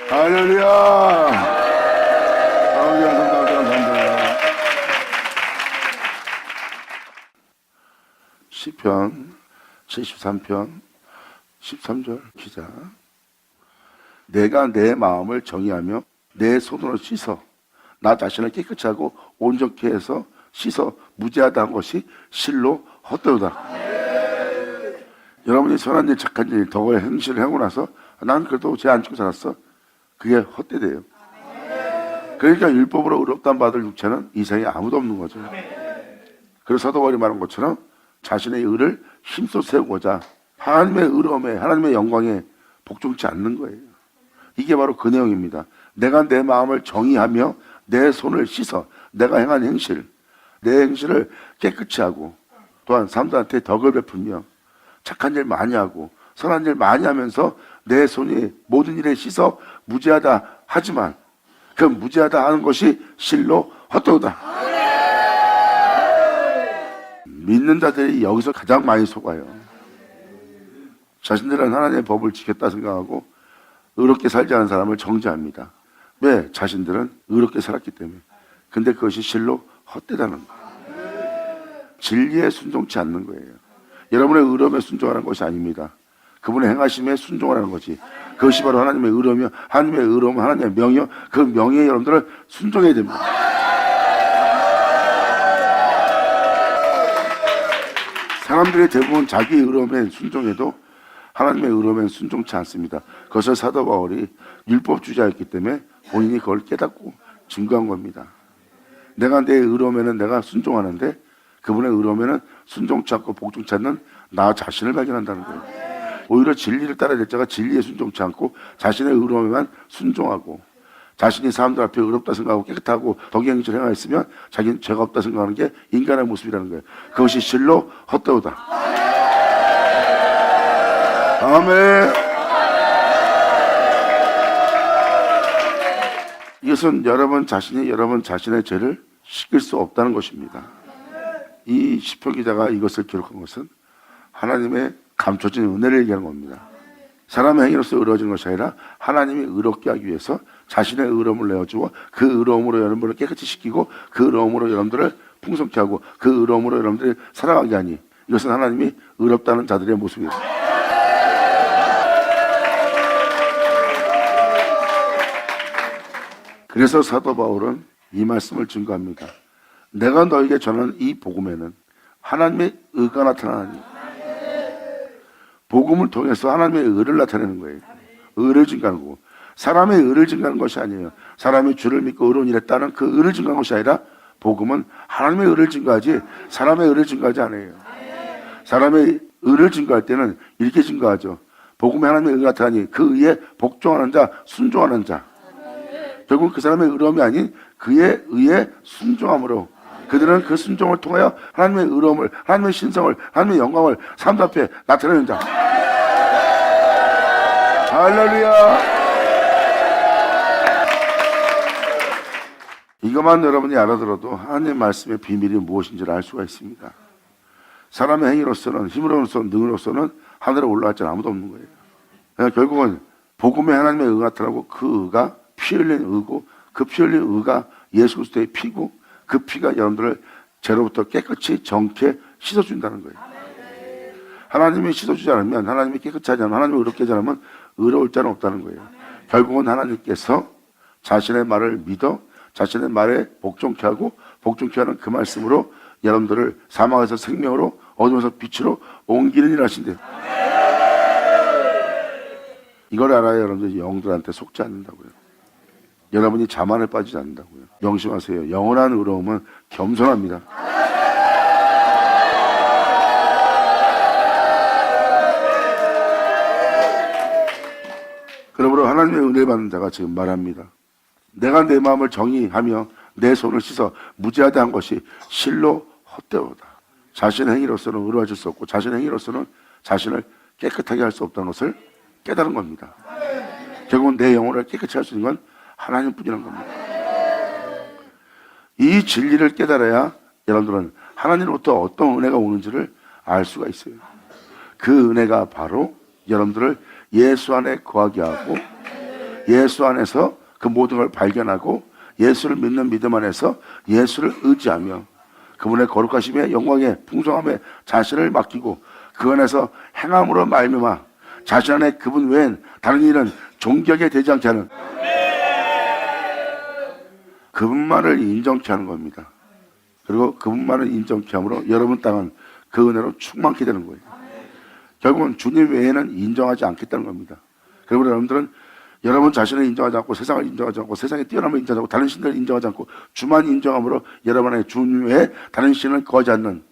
할렐루야. 감사합니다. 시편 73편 13절 기자. 내가 내 마음을 정의하며 내 손으로 씻어 나 자신을 깨끗이 하고 온전케 해서 씻어 무죄하다 한 것이 실로 헛되도다. 여러분이 선한 일 착한 일 덕을 행실을 하고 나서 난 그래도 죄 안 짓고 살았어, 그게 헛되대요. 그러니까 율법으로 의롭다는 받을 육체는 이 세상에 아무도 없는 거죠. 그래서 사도 바울이 말한 것처럼 자신의 의를 힘써 세우고자 하나님의 의로움에 하나님의 영광에 복종치 않는 거예요. 이게 바로 그 내용입니다. 내가 내 마음을 정의하며 내 손을 씻어 내가 행한 행실, 내 행실을 깨끗이 하고 또한 사람들한테 덕을 베풀며 착한 일 많이 하고 선한 일 많이 하면서 내 손이 모든 일에 씻어 무죄하다 하지만 그 무죄하다 하는 것이 실로 헛되다. 믿는 자들이 여기서 가장 많이 속아요. 자신들은 하나님의 법을 지켰다 생각하고 의롭게 살지 않은 사람을 정죄합니다. 왜? 자신들은 의롭게 살았기 때문에. 근데 그것이 실로 헛되다는 거예요. 진리에 순종치 않는 거예요. 여러분의 의로움에 순종하는 것이 아닙니다. 그분의 행하심에 순종하는 거지. 그것이 바로 하나님의 의로움이요, 하나님의 의로움, 하나님의 명이요, 그 명예에 여러분들은 순종해야 됩니다. 사람들이 대부분 자기 의로움에 순종해도 하나님의 의로움에 순종치 않습니다. 그것을 사도 바울이 율법주의자였기 때문에 본인이 그걸 깨닫고 증거한 겁니다. 내가 내 의로움에는 내가 순종하는데 그분의 의로움에는 순종치 않고 복종치 않는 나 자신을 발견한다는 거예요. 오히려 진리를 따라야 될 자가 진리에 순종치 않고 자신의 의로움에만 순종하고 자신이 사람들 앞에 의롭다 생각하고 깨끗하고 덕의 행실을 행하였으면 자기는 죄가 없다 생각하는 게 인간의 모습이라는 거예요. 그것이 실로 헛되오다. 아멘. 이것은 여러분 자신의 죄를 씻길 수 없다는 것입니다. 이 시편 기자가 이것을 기록한 것은 하나님의 감춰진 은혜를 얘기하는 겁니다. 사람의 행위로서 의로워지는 것이 아니라 하나님이 의롭게 하기 위해서 자신의 의로움을 내어주고 그 의로움으로 여러분을 깨끗이 시키고 그 의로움으로 여러분들을 풍성케 하고 그 의로움으로 여러분들이 살아가게 하니 이것은 하나님이 의롭다는 자들의 모습이에요. 그래서 사도 바울은 이 말씀을 증거합니다. 내가 너에게 전하는 이 복음에는 하나님의 의가 나타나니, 복음을 통해서 하나님의 의를 나타내는 거예요. 의를 증거하는 거고, 사람의 의를 증거하는 것이 아니에요. 사람이 주를 믿고 의로운 일을 했다는 그 의를 증거하는 것이 아니라 복음은 하나님의 의를 증거하지 사람의 의를 증거하지 않아요. 사람의 의를 증거할 때는 이렇게 증거하죠. 복음에 하나님의 의가 나타나니 그 의에 복종하는 자, 순종하는 자. 결국 그 사람의 의로움이 아닌 그의 의에 순종함으로 그들은 그 순종을 통하여 하나님의 의로움을, 하나님의 신성을, 하나님의 영광을 사람들 앞에 나타내는 자. 할렐루야. 이것만 여러분이 알아들어도 하나님의 말씀의 비밀이 무엇인지를 알 수가 있습니다. 사람의 행위로서는, 힘으로서는, 능으로서는 하늘에 올라갈 자는 아무도 없는 거예요. 그러니까 결국은 복음에 하나님의 의가 나타나고 그 의가 피 흘린 의고 그 피 흘린 의가 예수 그리스도의 피고 그 피가 여러분들을 죄로부터 깨끗이 정케 씻어준다는 거예요. 하나님이 씻어주지 않으면, 하나님이 깨끗이 하지 않으면, 하나님이 의롭게 하지 않으면 의로울 자는 없다는 거예요. 결국은 하나님께서 자신의 말을 믿어 자신의 말에 복종케 하고 복종케 하는 그 말씀으로 여러분들을 사망에서 생명으로 어둠에서 빛으로 옮기는 일 하신대요. 이걸 알아야 여러분들이 영들한테 속지 않는다고요. 여러분이 자만에 빠지지 않는다고요. 명심하세요. 영원한 의로움은 겸손합니다. 그러므로 하나님의 은혜 받는 자가 지금 말합니다. 내가 내 마음을 정의하며 내 손을 씻어 무죄하다 한 것이 실로 헛되오다. 자신의 행위로서는 의로워질 수 없고 자신의 행위로서는 자신을 깨끗하게 할 수 없다는 것을 깨달은 겁니다. 결국은 내 영혼을 깨끗이 할 수 있는 건 하나님뿐이라는 겁니다. 이 진리를 깨달아야 여러분들은 하나님으로부터 어떤 은혜가 오는지를 알 수가 있어요. 그 은혜가 바로 여러분들을 예수 안에 거하게 하고 예수 안에서 그 모든 걸 발견하고 예수를 믿는 믿음 안에서 예수를 의지하며 그분의 거룩하심에 영광에 풍성함에 자신을 맡기고 그 안에서 행함으로 말미암아 자신 안에 그분 외엔 다른 일은 존경하게 되지 않게 하는, 그분만을 인정케 하는 겁니다. 그리고 그분만을 인정케 함으로 여러분 땅은 그 은혜로 충만케 되는 거예요. 결국은 주님 외에는 인정하지 않겠다는 겁니다. 그리고 여러분들은 여러분 자신을 인정하지 않고 세상을 인정하지 않고 세상에 뛰어남을 인정하지 않고 다른 신들을 인정하지 않고 주만 인정함으로 여러분의 주님 외에 다른 신을 거하지 않는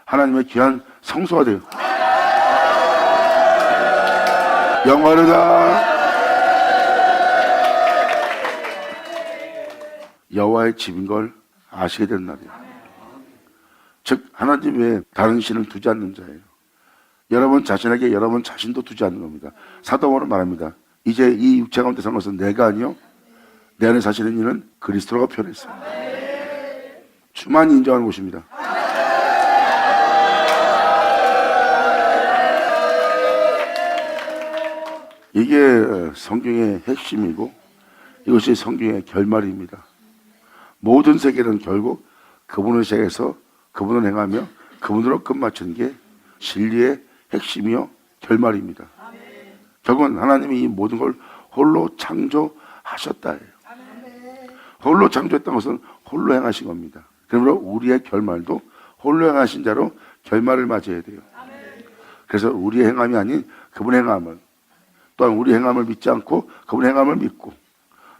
하나님의 귀한 성소가 돼요. 영원하다. 여호와의 집인 걸 아시게 된 날이에요. 즉 하나님 외에 다른 신을 두지 않는 자예요. 여러분 자신에게 여러분 자신도 두지 않는 겁니다. 사도 바울은 말합니다. 이제 이 육체 가운데 사는 것은 내가 아니요 내 안에 사시는 이는 그리스도라고 표현했어요. 주만 인정하는 곳입니다. 이게 성경의 핵심이고 이것이 성경의 결말입니다. 모든 세계는 결국 그분을 시작해서 그분을 행하며 그분으로 끝마치는 게 진리의 핵심이요 결말입니다. 결국은 하나님이 이 모든 걸 홀로 창조하셨다예요. 홀로 창조했던 것은 홀로 행하신 겁니다. 그러므로 우리의 결말도 홀로 행하신 자로 결말을 맞이해야 돼요. 그래서 우리의 행함이 아닌 그분의 행함을, 또한 우리 행함을 믿지 않고 그분의 행함을 믿고,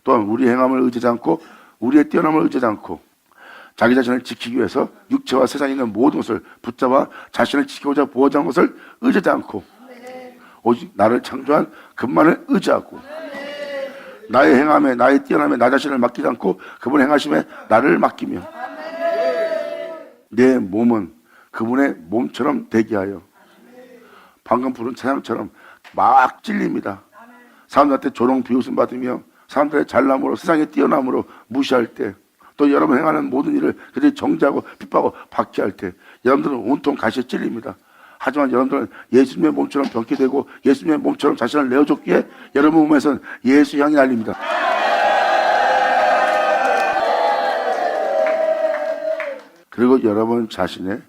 또한 우리 행함을 의지하지 않고 우리의 뛰어남을 의지하지 않고 자기 자신을 지키기 위해서 육체와 세상에 있는 모든 것을 붙잡아 자신을 지키고자 보호하는 것을 의지하지 않고 오직 나를 창조한 그분만을 의지하고 나의 행함에 나의 뛰어남에 나 자신을 맡기지 않고 그분의 행하심에 나를 맡기며 내 몸은 그분의 몸처럼 되게 하여 방금 부른 찬양처럼 막 찔립니다. 사람들한테 조롱 비웃음 받으며 사람들의 잘남으로 세상에 뛰어남으로 무시할 때, 또 여러분 행하는 모든 일을 그들이 정죄하고 핍박하고 박해할 때 여러분들은 온통 가시에 찔립니다. 하지만 여러분들은 예수님의 몸처럼 병게 되고 예수님의 몸처럼 자신을 내어줬기에 여러분 몸에서는 예수 향이 날립니다. 그리고 여러분 자신을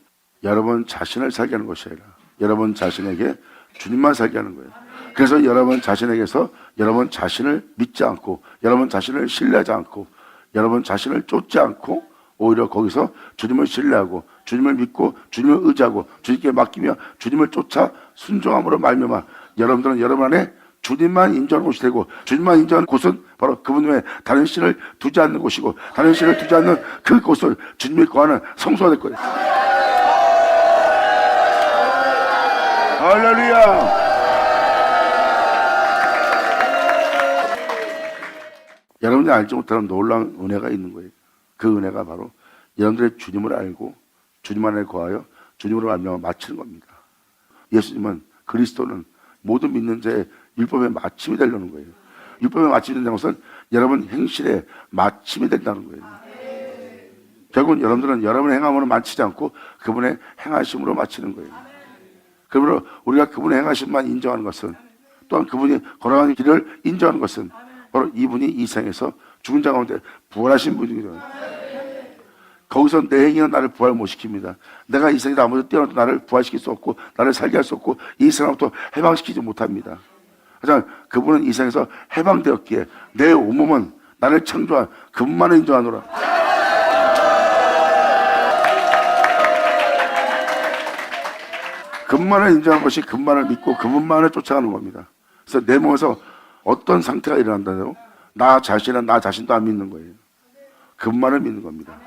살게 하는 것이 아니라 여러분 자신에게 주님만 살게 하는 거예요. 그래서 여러분 자신에게서 여러분 자신을 믿지 않고 여러분 자신을 신뢰하지 않고 여러분 자신을 쫓지 않고 오히려 거기서 주님을 신뢰하고 주님을 믿고 주님을 의지하고 주님께 맡기며 주님을 쫓아 순종함으로 말미암아 여러분들은 여러분 안에 주님만 인정하는 곳이 되고, 주님만 인정하는 곳은 바로 그분 외에 다른 신을 두지 않는 곳이고 다른 신을 두지 않는 그곳을 주님이 거하는 성소가 될 거예요. 할렐루야. 여러분들이 알지 못하는 놀라운 은혜가 있는 거예요. 그 은혜가 바로 여러분들의 주님을 알고 주님 안에 거하여 주님으로 말미암아 마치는 겁니다. 예수님은, 그리스도는 모든 믿는 자의 율법의 마침이 되려는 거예요. 율법의 마침이 된다는 것은 여러분 행실의 마침이 된다는 거예요. 결국은 여러분들은 여러분의 행함으로 마치지 않고 그분의 행하심으로 마치는 거예요. 그러므로 우리가 그분의 행하심만 인정하는 것은, 또한 그분이 걸어가는 길을 인정하는 것은 바로 이분이 이 세상에서 죽은 자 가운데 부활하신 분이거든요. 거기서 내 행위는 나를 부활 못 시킵니다. 내가 이 세상에 아무도 뛰어나도 나를 부활시킬 수 없고 나를 살게 할 수 없고 이 세상부터 해방시키지 못합니다. 하지만 그분은 이 세상에서 해방되었기에 내 온몸은 나를 창조한 그분만을 인정하노라. 그분만을 인정하는 것이 그분만을 믿고 그분만을 쫓아가는 겁니다. 그래서 내 몸에서 어떤 상태가 일어난다요? 나 자신은 나 자신도 안 믿는 거예요. 그분만을 믿는 겁니다.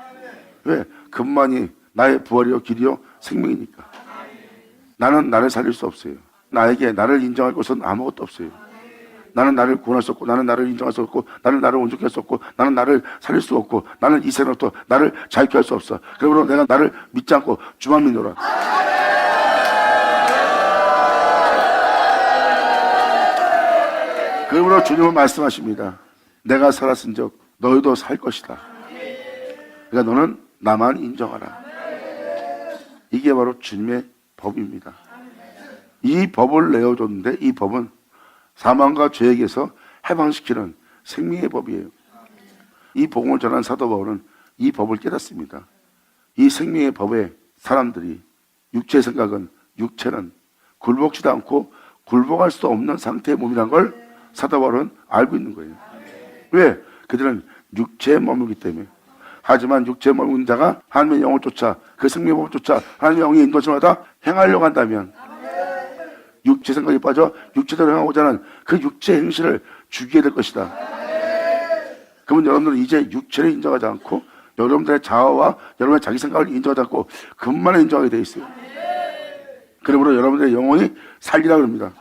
왜? 그분만이 나의 부활이요 길이요 생명이니까. 나는 나를 살릴 수 없어요. 나에게 나를 인정할 것은 아무것도 없어요. 나는 나를 구원할 수 없고 나는 나를 인정할 수 없고 나는 나를 온전케 할 수 없고 나는 나를 살릴 수 없고 나는 이 세상부터 나를 자유케 할 수 없어. 그러므로 내가 나를 믿지 않고 주만 믿노라. 그러므로 주님은 말씀하십니다. 내가 살았은즉 너희도 살 것이다. 그러니까 너는 나만 인정하라. 이게 바로 주님의 법입니다. 이 법을 내어줬는데 이 법은 사망과 죄에게서 해방시키는 생명의 법이에요. 이 복음을 전한 사도 바울은 이 법을 깨닫습니다. 이 생명의 법에 사람들이 육체의 생각은 육체는 굴복지도 않고 굴복할 수 없는 상태의 몸이란 걸 사도 바울은 알고 있는 거예요. 왜? 그들은 육체에 머물기 때문에. 하지만 육체에 머무는 자가 하나님의 영을 쫓아 그 생명의 법을 쫓아 하나님의 영이 인도하심마다 행하려고 한다면 육체 생각이 빠져 육체대로 행하고자 하는 그 육체 행실을 죽이게 될 것이다. 그러면 여러분들은 이제 육체를 인정하지 않고 여러분들의 자아와 여러분의 자기 생각을 인정하지 않고 그것만을 인정하게 돼 있어요. 그러므로 여러분들의 영혼이 살리라 그럽니다.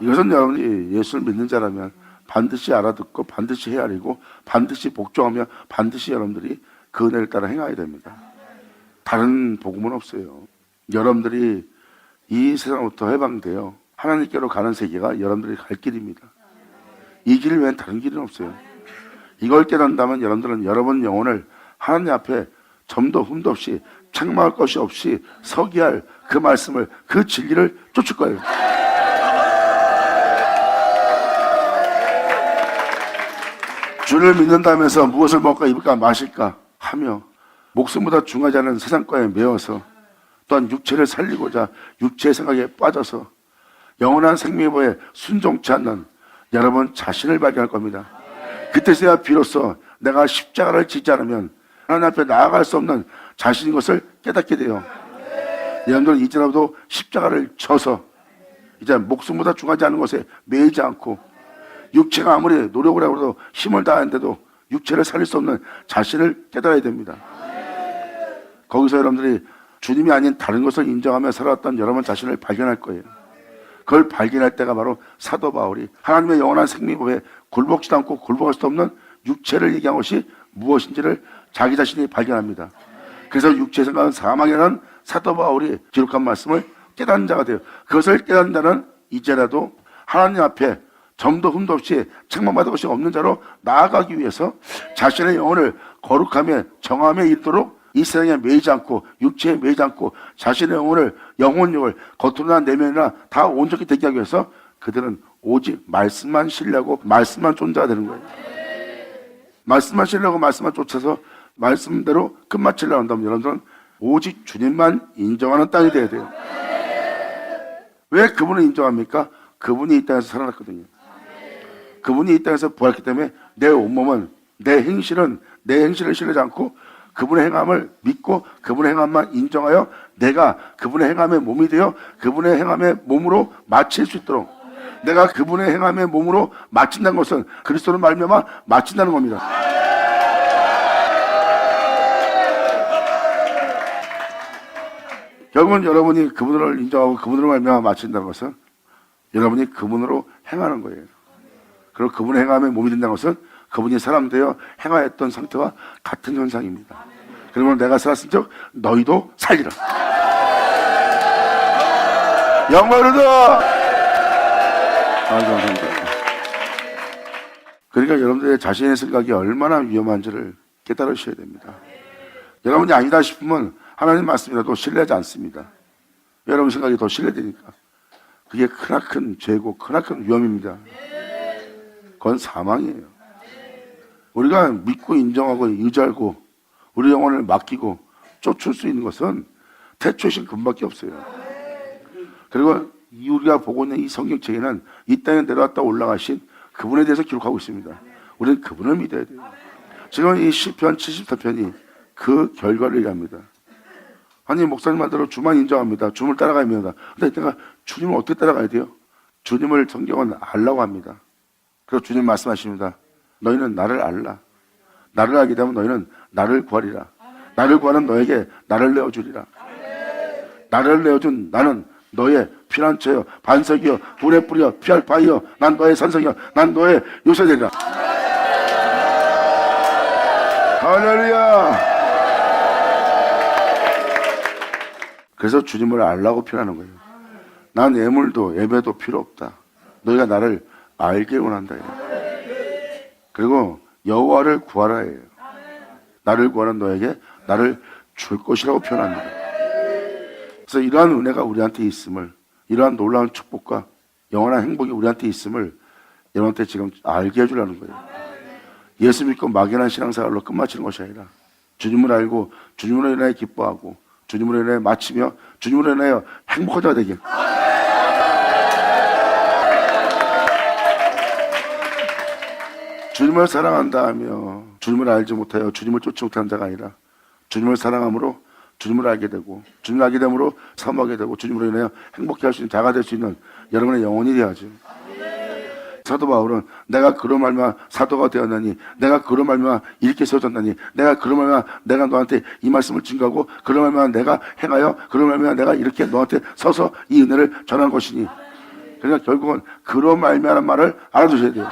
이것은 여러분이 예수를 믿는 자라면 반드시 알아듣고 반드시 헤아리고 반드시 복종하며 반드시 여러분들이 그 은혜를 따라 행해야 됩니다. 다른 복음은 없어요. 여러분들이 이 세상부터 해방되어 하나님께로 가는 세계가 여러분들이 갈 길입니다. 이 길 외엔 다른 길은 없어요. 이걸 깨닫는다면 여러분들은 여러분 영혼을 하나님 앞에 점도 흠도 없이 책망할 것이 없이 서게 할 그 말씀을 그 진리를 쫓을 거예요. 주를 믿는다면서 무엇을 먹을까 입을까 마실까 하며 목숨보다 중하지 않은 세상과에 매어서 또한 육체를 살리고자 육체의 생각에 빠져서 영원한 생명의 법에 순종치 않는 여러분 자신을 발견할 겁니다. 그때서야 비로소 내가 십자가를 지지 않으면 하나님 앞에 나아갈 수 없는 자신인 것을 깨닫게 돼요. 여러분들은 이제라도 십자가를 져서 이제 목숨보다 중하지 않은 것에 매이지 않고 육체가 아무리 노력을 하고도 힘을 다하는데도 육체를 살릴 수 없는 자신을 깨달아야 됩니다. 거기서 여러분들이 주님이 아닌 다른 것을 인정하며 살아왔던 여러분 자신을 발견할 거예요. 그걸 발견할 때가 바로 사도 바울이 하나님의 영원한 생명법에 굴복지도 않고 굴복할 수 없는 육체를 얘기한 것이 무엇인지를 자기 자신이 발견합니다. 그래서 육체의 생각은 사망이라는 사도 바울이 기록한 말씀을 깨닫는 자가 돼요. 그것을 깨닫는 자는 이제라도 하나님 앞에 점도 흠도 없이 책망받을 것이 없는 자로 나아가기 위해서 자신의 영혼을 거룩하며 정함에 이르도록 이 세상에 매이지 않고 육체에 매이지 않고 자신의 영혼을 영혼력을 겉으로나 내면이나 다 온전히 되게 하기 위해서 그들은 오직 말씀만 신뢰하고 말씀만 쫓아야 되는 거예요. 말씀만 신뢰하고 말씀만 쫓아서 말씀대로 끝마치려고 한다면 여러분들은 오직 주님만 인정하는 땅이 돼야 돼요. 왜 그분을 인정합니까? 그분이 이 땅에서 살아났거든요. 그분이 이 땅에서 부활했기 때문에 내 온몸은 내 행실을 신뢰하지 않고 그분의 행함을 믿고 그분의 행함만 인정하여 내가 그분의 행함의 몸이 되어 그분의 행함의 몸으로 마칠 수 있도록 내가 그분의 행함의 몸으로 마친다는 것은 그리스도로 말미암아 마친다는 겁니다. 결국은 여러분이 그분을 인정하고 그분으로 말미암아 마친다는 것은 여러분이 그분으로 행하는 거예요. 그리고 그분의 행함의 몸이 된다는 것은 그분이 사람 되어 행하였던 상태와 같은 현상입니다. 그러면 내가 살았은 즉 너희도 살리라. 영광을 얻어. 감사합니다. 그러니까 여러분들의 자신의 생각이 얼마나 위험한지를 깨달으셔야 됩니다. 여러분이 아니다 싶으면 하나님 말씀이라도 신뢰하지 않습니다. 여러분 생각이 더 신뢰되니까. 그게 크나큰 죄고 크나큰 위험입니다. 그건 사망이에요. 우리가 믿고 인정하고 의지하고 우리 영혼을 맡기고 쫓을 수 있는 것은 태초이신 그분밖에 없어요. 그리고 우리가 보고 있는 이 성경책에는 이 땅에 내려왔다 올라가신 그분에 대해서 기록하고 있습니다. 우리는 그분을 믿어야 돼요. 지금 이 시편 74편이 그 결과를 얘기합니다. 아니 목사님 말대로 주만 인정합니다. 주님을 따라가야 합니다. 근데 내가 주님을 어떻게 따라가야 돼요? 주님을 성경은 알라고 합니다. 그래서 주님 말씀하십니다. 너희는 나를 알라. 나를 알게 되면 너희는 나를 구하리라. 나를 구하는 너에게 나를 내어주리라. 나를 내어준 나는 너의 피난처여 반석이여 불의 뿌리여 피할 바위여 난 너의 산성이여 난 너의 요새되리라. 할렐루야. 그래서 주님을 알라고 표현하는 거예요. 난 예물도 예배도 필요 없다. 너희가 나를 알길 원한다. 그리고 여호와를 구하라 해요. 나를 구하는 너에게 나를 줄 것이라고 표현합니다. 그래서 이러한 은혜가 우리한테 있음을, 이러한 놀라운 축복과 영원한 행복이 우리한테 있음을 여러분한테 지금 알게 해주려는 거예요. 예수 믿고 막연한 신앙생활로 끝마치는 것이 아니라 주님을 알고 주님으로 인하여 기뻐하고 주님으로 인하여 마치며 주님으로 인하여 행복한 자가 되길. 주님을 사랑한다 하며 주님을 알지 못하여 주님을 쫓지 못하는 자가 아니라 주님을 사랑함으로 주님을 알게 되고 주님을 알게 됨으로 사모하게 되고 주님으로 인하여 행복해 할 수 있는 자가 될 수 있는 여러분의 영혼이 되어야죠. 사도 바울은 내가 그로 말미암아 사도가 되었나니 내가 그로 말미암아 이렇게 세워졌나니 내가 그로 말미암아 내가 너한테 이 말씀을 증거하고 그로 말미암아 내가 행하여 그로 말미암아 내가 이렇게 너한테 서서 이 은혜를 전한 것이니. 그러니까 결국은 그로 말미암아라는 말을 알아두셔야 돼요.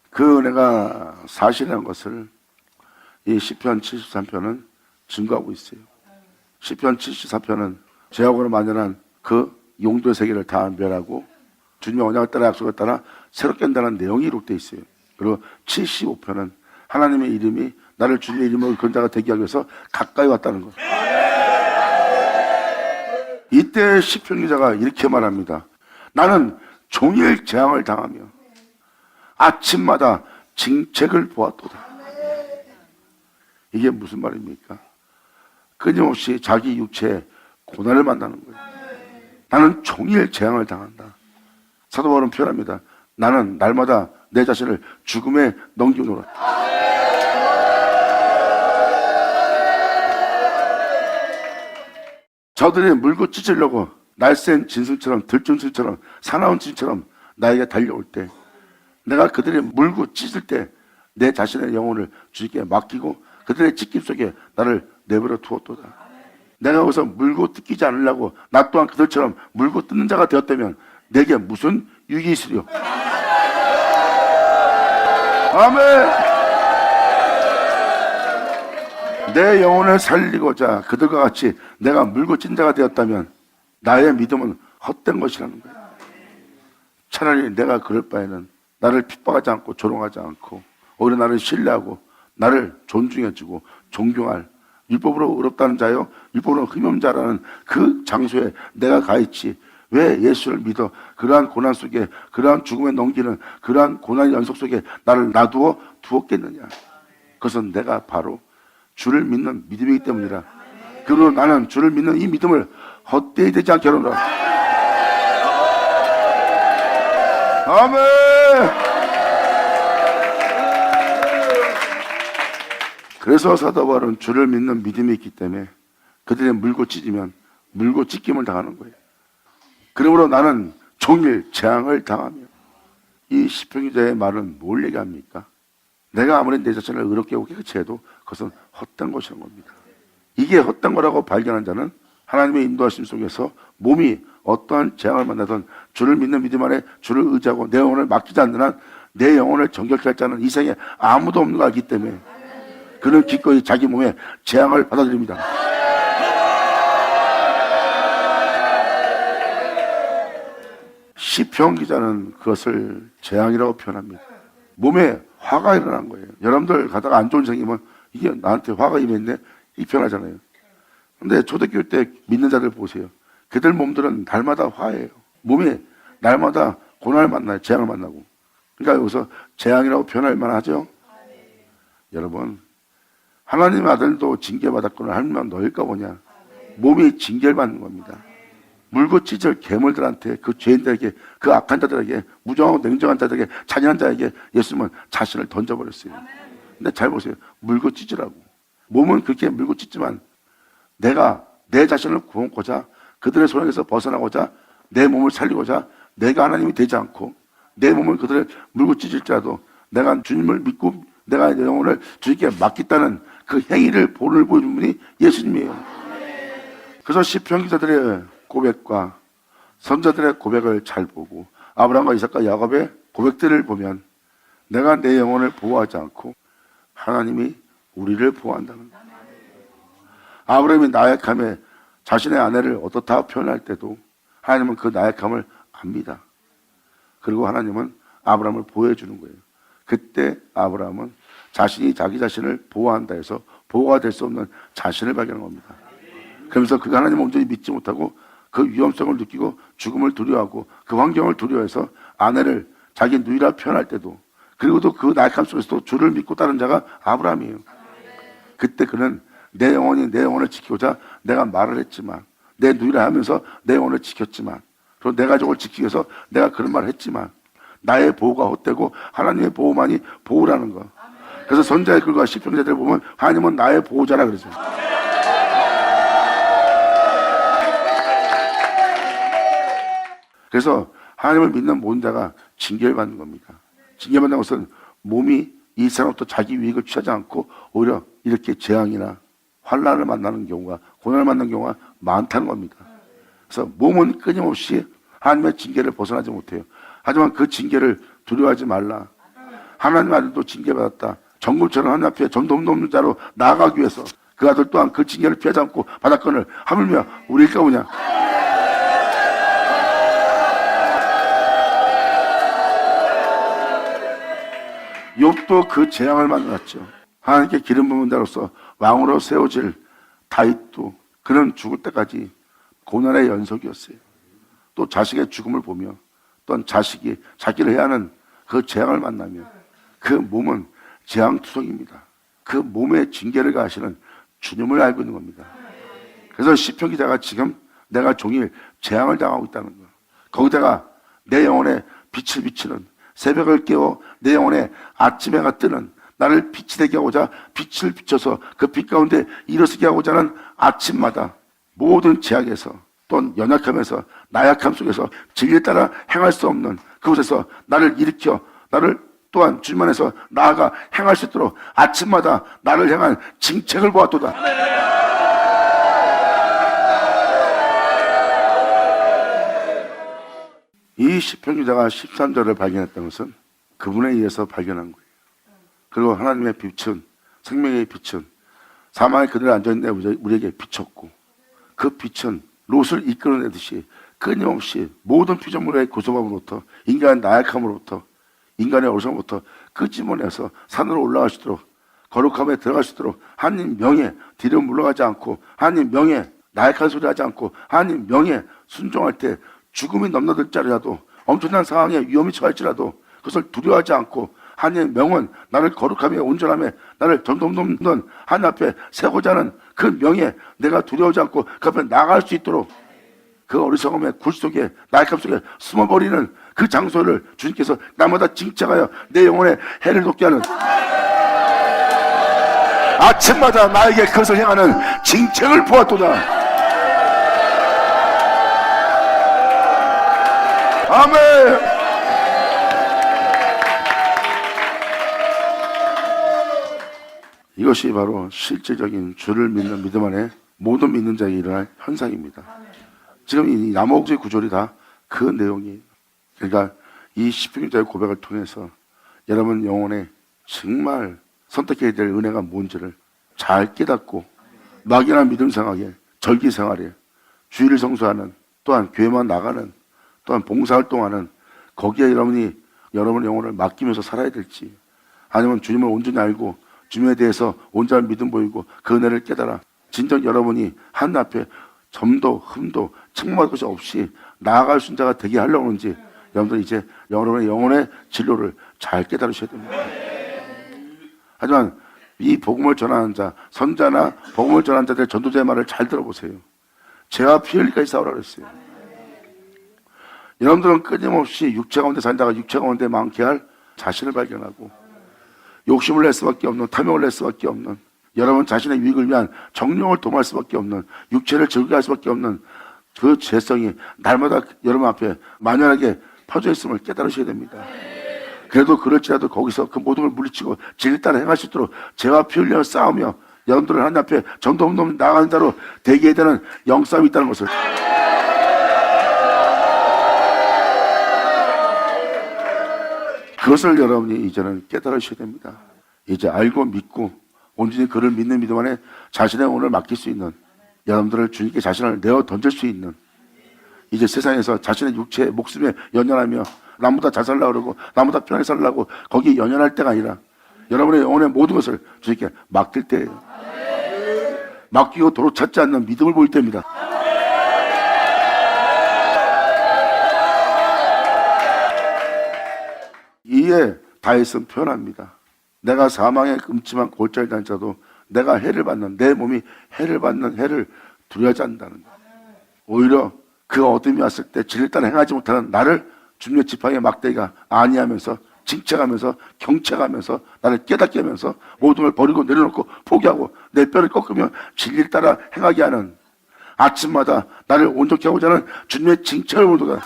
그 은혜가 사실이라는 것을 이 시편 73편은 증거하고 있어요. 시편 74편은 죄악으로 만연한 그 용도의 세계를 다 멸하고 주님의 언약을 따라 약속을 따라 새롭게 한다는 내용이 기록되어 있어요. 그리고 75편은 하나님의 이름이 나를 주님의 이름으로 이끄는 자가 되게 하기 위해서 가까이 왔다는 것. 이때 시편 기자가 이렇게 말합니다. 나는 종일 재앙을 당하며 아침마다 징책을 보았도다. 이게 무슨 말입니까? 끊임없이 자기 육체에 고난을 만나는 거예요. 나는 종일 재앙을 당한다. 사도 바울은 표현합니다. 나는 날마다 내 자신을 죽음에 넘기노라. 저들이 물고 찢으려고 날쌘 진술처럼 들짐승처럼 사나운 진처럼 나에게 달려올 때 내가 그들이 물고 찢을 때 내 자신의 영혼을 주님께 맡기고 그들의 찢김 속에 나를 내버려 두었도다. 내가 거기서 물고 뜯기지 않으려고 나 또한 그들처럼 물고 뜯는 자가 되었다면 내게 무슨 유익이 있으리요. 아멘. 내 영혼을 살리고자 그들과 같이 내가 물고 찢는 자가 되었다면 나의 믿음은 헛된 것이라는 거예요. 차라리 내가 그럴 바에는 나를 핍박하지 않고 조롱하지 않고 오히려 나를 신뢰하고 나를 존중해주고 존경할 율법으로 의롭다는 자요 율법으로 흠없는 자라는 그 장소에 내가 가 있지 왜 예수를 믿어 그러한 고난 속에 그러한 죽음에 넘기는 그러한 고난의 연속 속에 나를 놔두어 두었겠느냐. 그것은 내가 바로 주를 믿는 믿음이기 때문이라. 그러므로 나는 주를 믿는 이 믿음을 헛되이 되지 않게 하노라. 아멘. 그래서 사도 바울은 주를 믿는 믿음이 있기 때문에 그들이 물고 찢으면 물고 찢김을 당하는 거예요. 그러므로 나는 종일 재앙을 당하며. 이 시편 기자의 말은 뭘 얘기합니까? 내가 아무리 내 자신을 의롭게 하고 깨끗이 해도 그것은 헛된 것이라는 겁니다. 이게 헛된 거라고 발견한 자는 하나님의 인도하심 속에서 몸이 어떠한 재앙을 만나든 주를 믿는 믿음 안에 주를 의지하고 내 영혼을 맡기지 않는 한 내 영혼을 정결케 할 자는 이 세상에 아무도 없는 걸 알기 때문에 그는 기꺼이 자기 몸에 재앙을 받아들입니다. 시편 기자는 그것을 재앙이라고 표현합니다. 몸에 화가 일어난 거예요. 여러분들 가다가 안 좋은 생기면 이게 나한테 화가 임했네 이 표현하잖아요. 근데 초대교회 때 믿는 자들 보세요. 그들 몸들은 날마다 화해요. 몸이 날마다 고난을 만나요. 재앙을 만나고. 그러니까 여기서 재앙이라고 표현할 만하죠. 여러분 하나님의 아들도 징계받았거나 하나님만 너일까 보냐. 몸이 징계를 받는 겁니다. 물고 찢을 괴물들한테 그 죄인들에게 그 악한 자들에게 무정하고 냉정한 자들에게 잔인한 자에게 예수님은 자신을 던져버렸어요. 근데 잘 보세요. 물고 찢으라고. 몸은 그렇게 물고 찢지만 내가 내 자신을 구원고자 그들의 소용에서 벗어나고자 내 몸을 살리고자 내가 하나님이 되지 않고 내 몸을 그들을 물고 찢을지라도 내가 주님을 믿고 내가 내 영혼을 주님께 맡겠다는 그 행위를 본을 보여준 분이 예수님이에요. 그래서 시편 기자들의 고백과 선자들의 고백을 잘 보고 아브라함과 이삭과 야곱의 고백들을 보면 내가 내 영혼을 보호하지 않고 하나님이 우리를 보호한다는 거예요. 아브라함이 나약함에 자신의 아내를 어떻다 표현할 때도 하나님은 그 나약함을 압니다. 그리고 하나님은 아브라함을 보호해 주는 거예요. 그때 아브라함은 자신이 자기 자신을 보호한다 해서 보호가 될 수 없는 자신을 발견한 겁니다. 그러면서 그가 하나님을 온전히 믿지 못하고 그 위험성을 느끼고 죽음을 두려워하고 그 환경을 두려워해서 아내를 자기 누이라 표현할 때도, 그리고도 그 나약함 속에서도 주를 믿고 따른 자가 아브라함이에요. 그때 그는 내 영혼이 내 영혼을 지키고자 내가 말을 했지만, 내 누이라 하면서 내 영혼을 지켰지만, 그리고 내 가족을 지키기 위해서 내가 그런 말을 했지만, 나의 보호가 헛되고 하나님의 보호만이 보호라는 거. 그래서 선자의 글과 시편자들을 보면 하나님은 나의 보호자라 그러죠. 그래서 하나님을 믿는 모든 자가 징계를 받는 겁니다. 징계받는 것은 몸이 이 사람부터 자기 유익을 취하지 않고 오히려 이렇게 재앙이나 환난을 만나는 경우가, 고난을 만나는 경우가 많다는 겁니다. 그래서 몸은 끊임없이 하나님의 징계를 벗어나지 못해요. 하지만 그 징계를 두려워하지 말라. 하나님 아들도 징계받았다. 정금처럼 하나님 앞에 점도 없는 자로 나아가기 위해서 그 아들 또한 그 징계를 피하지 않고 바닷건을 하물며 우리일까 보냐. 욥도 그 재앙을 만났죠. 하나님께 기름 부은 자로서 왕으로 세워질 다윗도 그는 죽을 때까지 고난의 연속이었어요. 또 자식의 죽음을 보며 또한 자식이 자기를 해야 하는 그 재앙을 만나며 그 몸은 재앙투성입니다. 그 몸의 징계를 가하시는 주님을 알고 있는 겁니다. 그래서 시편 기자가 지금 내가 종일 재앙을 당하고 있다는 거, 거기다가 내 영혼에 빛을 비치는, 새벽을 깨워 내 영혼에 아침 해가 뜨는, 나를 빛이 되게 하고자 빛을 비춰서 그 빛 가운데 일어서게 하고자 하는 아침마다 모든 제약에서 또는 연약함에서 나약함 속에서 진리에 따라 행할 수 없는 그곳에서 나를 일으켜 나를 또한 주님 안에서 나아가 행할 수 있도록 아침마다 나를 향한 징책을 보았도다. 이 시편 기자가 13절을 발견했던 것은 그분에 의해서 발견한 거예요. 그리고 하나님의 빛은, 생명의 빛은 사망의 그늘에 앉아있는데 우리에게 비쳤고, 그 빛은 롯을 이끌어내듯이 끊임없이 모든 피조물의 고소함으로부터, 인간의 나약함으로부터, 인간의 어리석음으로부터 끄집어내서 산으로 올라갈 수 있도록, 거룩함에 들어갈 수 있도록 하나님 명예 뒤로 물러가지 않고, 하나님 명예 나약한 소리 하지 않고, 하나님 명예 순종할 때 죽음이 넘나들지라도, 엄청난 상황에 위험이 처할지라도 그것을 두려워하지 않고, 하나님의 명은 나를 거룩함에 온전함에 나를 점점 넘는 하나님 앞에 세고자 하는 그 명예, 내가 두려워하지 않고 그 앞에 나갈 수 있도록 그 어리석음의 굴 속에, 나약함 속에 숨어버리는 그 장소를 주님께서 날마다 징책하여 내 영혼에 해를 돋게 하는, 아침마다 나에게 그것을 향하는 징책을 보았도다. 아멘. 이것이 바로 실제적인 주를 믿는 믿음 안에 모든 믿는 자에게 일어날 현상입니다. 지금 이 나머지 구절이 다 그 내용이에요. 그러니까 이 시편자의 고백을 통해서 여러분 영혼에 정말 선택해야 될 은혜가 뭔지를 잘 깨닫고 막연한 믿음 생활에, 절기 생활에, 주일을 성수하는, 또한 교회만 나가는, 또한 봉사활동하는, 거기에 여러분이 여러분의 영혼을 맡기면서 살아야 될지, 아니면 주님을 온전히 알고 주님에 대해서 온전한 믿음 보이고 그 은혜를 깨달아 진정 여러분이 하나님 앞에 점도 흠도 책망할 것이 없이 나아갈 수 있는 자가 되게 하려고 하는지, 여러분들 이제 여러분의 영혼의 진로를 잘 깨달으셔야 됩니다. 하지만 이 복음을 전하는 자, 선자나 복음을 전하는 자들의 전도자의 말을 잘 들어보세요. 죄와 피 흘리까지 싸우라 그랬어요. 여러분들은 끊임없이 육체 가운데 살다가 육체 가운데 많게 할 자신을 발견하고, 욕심을 낼 수밖에 없는, 탐욕을 낼 수밖에 없는, 여러분 자신의 유익을 위한 정령을 도모할 수밖에 없는, 육체를 즐기게 할 수밖에 없는 그 죄성이 날마다 여러분 앞에 만연하게 퍼져 있음을 깨달으셔야 됩니다. 그래도 그럴지라도 거기서 그 모든 걸 물리치고 진리 따라 행할 수 있도록 죄와 피 흘려 싸우며 여러분들은 하나님 앞에 점도 없는 나아가는 자로 되게 되는 영싸움이 있다는 것을, 그것을 여러분이 이제는 깨달으셔야 됩니다. 이제 알고 믿고 온전히 그를 믿는 믿음 안에 자신의 영혼을 맡길 수 있는, 여러분들을 주님께 자신을 내어 던질 수 있는, 이제 세상에서 자신의 육체, 목숨에 연연하며 남보다 잘 살려고 그러고 남보다 편하게 살려고 거기에 연연할 때가 아니라 여러분의 영혼의 모든 것을 주님께 맡길 때예요. 맡기고 도로 찾지 않는 믿음을 보일 때입니다. 이에 다윗은 표현합니다. 내가 사망의 음침한 골짜기 다니자도 내가 해를 받는, 내 몸이 해를 받는 해를 두려워하지 않는다는 거예요. 오히려 그 어둠이 왔을 때 진리를 따라 행하지 못하는 나를 주님의 지팡이의 막대기가 안위하면서 징책하면서 경책하면서 나를 깨닫게 하면서 모든 걸 버리고 내려놓고 포기하고 내 뼈를 꺾으며 진리를 따라 행하게 하는, 아침마다 나를 온전케 하고자 하는 주님의 징책을 보도다.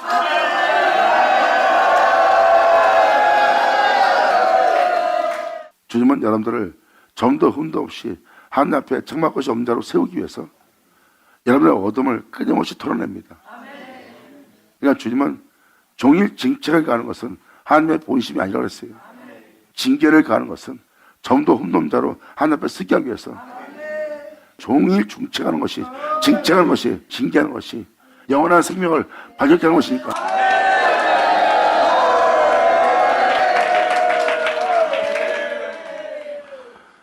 주님은 여러분들을 점도 흠도 없이 하나님 앞에 책망 것이 없는 자로 세우기 위해서 여러분의 어둠을 끊임없이 털어냅니다. 그러니까 주님은 종일 징책을 가는 것은 하나님의 본심이 아니라고 했어요. 징계를 가는 것은 점도 흠도 없는 자로 하나님 앞에 서게 하기 위해서 종일 중책하는 것이, 징책하는 것이, 징계하는 것이 영원한 생명을 발견케 하는 것이니까.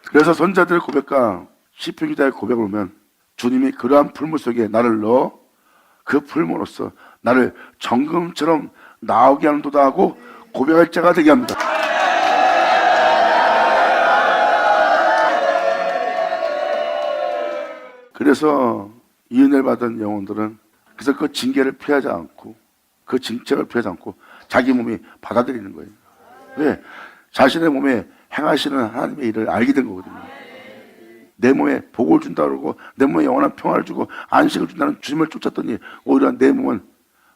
그래서 선자들의 고백과 시편 기자의 고백을 보면 주님이 그러한 풀물 속에 나를 넣어 그 풀물로서 나를 정금처럼 나오게 하는도다 하고 고백할 자가 되게 합니다. 그래서 이 은혜를 받은 영혼들은 그래서 그 징계를 피하지 않고 그 징책을 피하지 않고 자기 몸이 받아들이는 거예요. 왜? 자신의 몸에 행하시는 하나님의 일을 알게 된 거거든요. 내 몸에 복을 준다 그러고 내 몸에 영원한 평화를 주고 안식을 준다는 주님을 쫓았더니 오히려 내 몸은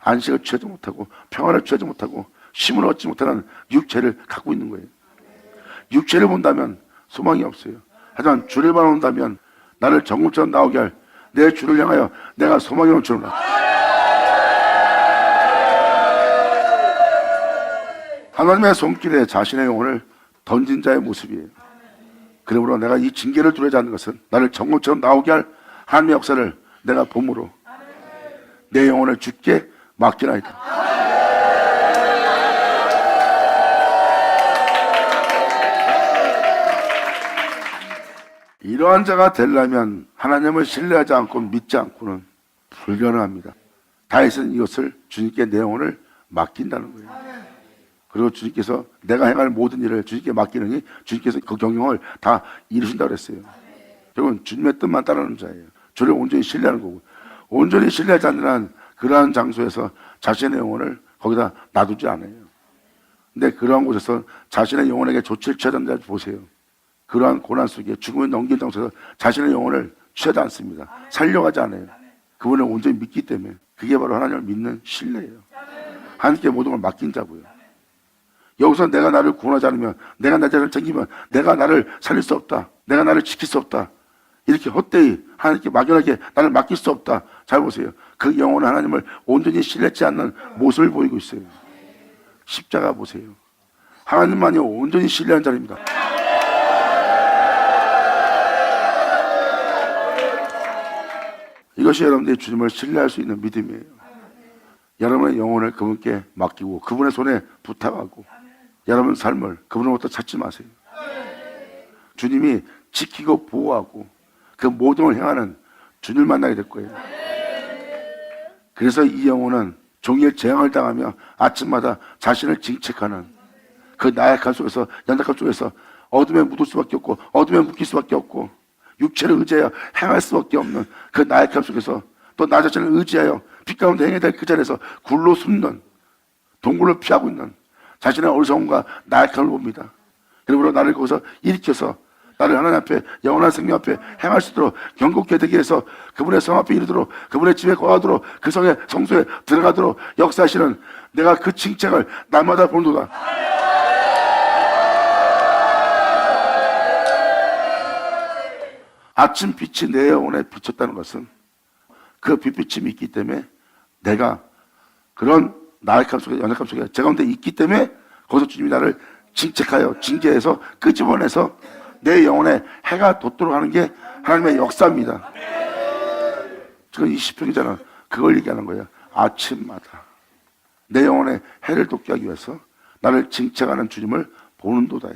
안식을 취하지 못하고 평화를 취하지 못하고 쉼을 얻지 못하는 육체를 갖고 있는 거예요. 육체를 본다면 소망이 없어요. 하지만 주를 바라본다면 나를 정금처럼 나오게 할 내 주를 향하여 내가 소망이 넘치노라. 하나님의 손길에 자신의 영혼을 던진 자의 모습이에요. 그러므로 내가 이 징계를 두려워하지 않는 것은 나를 정금처럼 나오게 할 하나님의 역사를 내가 봄으로 내 영혼을 주께 맡기나이다. 이러한 자가 되려면 하나님을 신뢰하지 않고 믿지 않고는 불가능합니다. 다윗은 이것을 주님께 내 영혼을 맡긴다는 거예요. 그리고 주님께서 내가 행할 모든 일을 주님께 맡기느니 주님께서 그 경영을 다 이루신다고 그랬어요. 결국은 주님의 뜻만 따르는 자예요. 주를 온전히 신뢰하는 거고, 온전히 신뢰하지 않는 한 그러한 장소에서 자신의 영혼을 거기다 놔두지 않아요. 근데 그러한 곳에서 자신의 영혼에게 조치를 취하는 자 보세요. 그러한 고난 속에 죽음을 넘긴 장소에서 자신의 영혼을 취하지 않습니다. 살려가지 않아요. 그분을 온전히 믿기 때문에. 그게 바로 하나님을 믿는 신뢰예요. 하나님께 모든 걸 맡긴 자고요. 여기서 내가 나를 구원하지 않으면, 내가 나 자신을 챙기면 내가 나를 살릴 수 없다, 내가 나를 지킬 수 없다, 이렇게 헛되이 하나님께 막연하게 나를 맡길 수 없다. 잘 보세요. 그 영혼은 하나님을 온전히 신뢰치 않는 모습을 보이고 있어요. 십자가 보세요. 하나님만이 온전히 신뢰한 자입니다. 이것이 여러분들이 주님을 신뢰할 수 있는 믿음이에요. 여러분의 영혼을 그분께 맡기고 그분의 손에 부탁하고 여러분 삶을 그분으로부터 찾지 마세요. 주님이 지키고 보호하고 그 모든 걸 행하는 주님을 만나게 될 거예요. 그래서 이 영혼은 종일 재앙을 당하며 아침마다 자신을 징책하는 그 나약함 속에서, 연약함 속에서 어둠에 묻을 수밖에 없고 어둠에 묶일 수밖에 없고 육체를 의지하여 행할 수밖에 없는 그 나약함 속에서 또 나 자신을 의지하여 빛 가운데 행해야 될 그 자리에서 굴로 숨는, 동굴을 피하고 있는 자신의 어리석음과 나약함을 봅니다. 그리고 나를 거기서 일으켜서 나를 하나님 앞에, 영원한 생명 앞에 행할 수 있도록 경고케 되게 해서 그분의 성 앞에 이르도록, 그분의 집에 거하도록, 그 성의 성소에 들어가도록 역사하시는 내가 그 칭찬을 날마다 보는도다. 아침 빛이 내 영혼에 비쳤다는 것은 그 빛비침이 있기 때문에 내가 그런 나약함 속에, 연약함 속에 제 가운데 있기 때문에 거기서 주님이 나를 징책하여 징계해서 끄집어내서 내 영혼에 해가 돋도록 하는 게 하나님의 역사입니다. 지금 이 시편 기자는 그걸 얘기하는 거예요. 아침마다 내 영혼에 해를 돋게 하기 위해서 나를 징책하는 주님을 보는도다.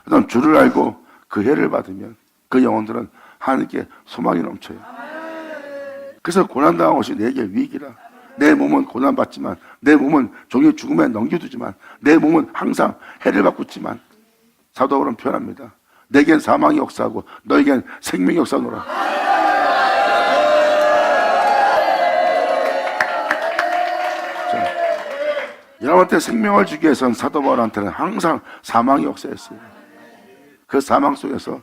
그다음 주를 알고 그 해를 받으면 그 영혼들은 하나님께 소망이 넘쳐요. 그래서 고난당한 것이 내게 위기라. 내 몸은 고난받지만, 내 몸은 종의 죽음에 넘겨두지만, 내 몸은 항상 해를 받고 있지만, 사도 바울은 표현합니다. 내겐 사망이 역사하고 너에겐 생명이 역사하노라. 여러분한테 생명을 주기 위해서는 사도 바울한테는 항상 사망이 역사했어요. 그 사망 속에서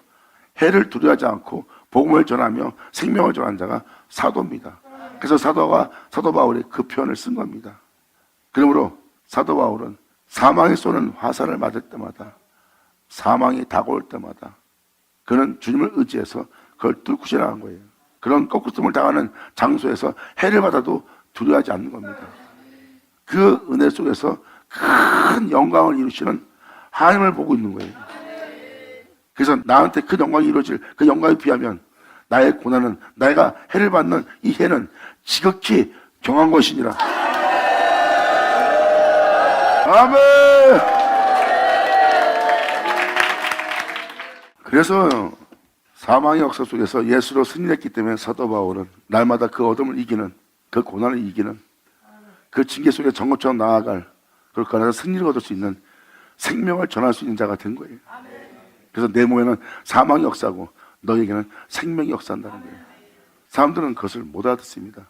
해를 두려워하지 않고 복음을 전하며 생명을 전하는 자가 사도입니다. 그래서 사도 바울이 그 표현을 쓴 겁니다. 그러므로 사도 바울은 사망이 쏘는 화살을 맞을 때마다, 사망이 다가올 때마다 그는 주님을 의지해서 그걸 뚫고 지나간 거예요. 그런 꺾으심을 당하는 장소에서 해를 받아도 두려워하지 않는 겁니다. 그 은혜 속에서 큰 영광을 이루시는 하나님을 보고 있는 거예요. 그래서 나한테 그 영광이 이루어질 그 영광에 비하면 나의 고난은, 내가 해를 받는 이 해는 지극히 경한 것이니라. 아멘. 그래서 사망의 역사 속에서 예수로 승리했기 때문에 사도 바울은 날마다 그 어둠을 이기는, 그 고난을 이기는, 그 징계 속에 정거처럼 나아갈, 그걸 걸어서 승리를 얻을 수 있는, 생명을 전할 수 있는 자가 된 거예요. 그래서 내 몸에는 사망이 역사하고 너에게는 생명이 역사한다는 거예요. 사람들은 그것을 못 알아듣습니다.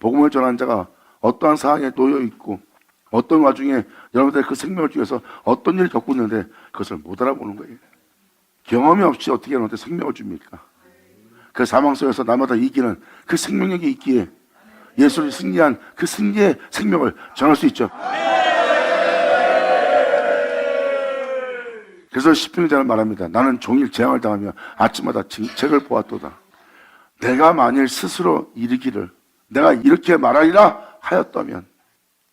복음을 전하는 자가 어떠한 상황에 놓여 있고 어떤 와중에 여러분들 그 생명을 주기 위해서 어떤 일을 겪고 있는데 그것을 못 알아보는 거예요. 경험이 없이 어떻게 너한테 생명을 줍니까? 그 사망 속에서 날마다 이기는 그 생명력이 있기에 예수를 승리한 그 승리의 생명을 전할 수 있죠. 그래서 시편기자는 말합니다. 나는 종일 재앙을 당하며 아침마다 책을 보았도다. 내가 만일 스스로 이르기를 내가 이렇게 말하리라 하였다면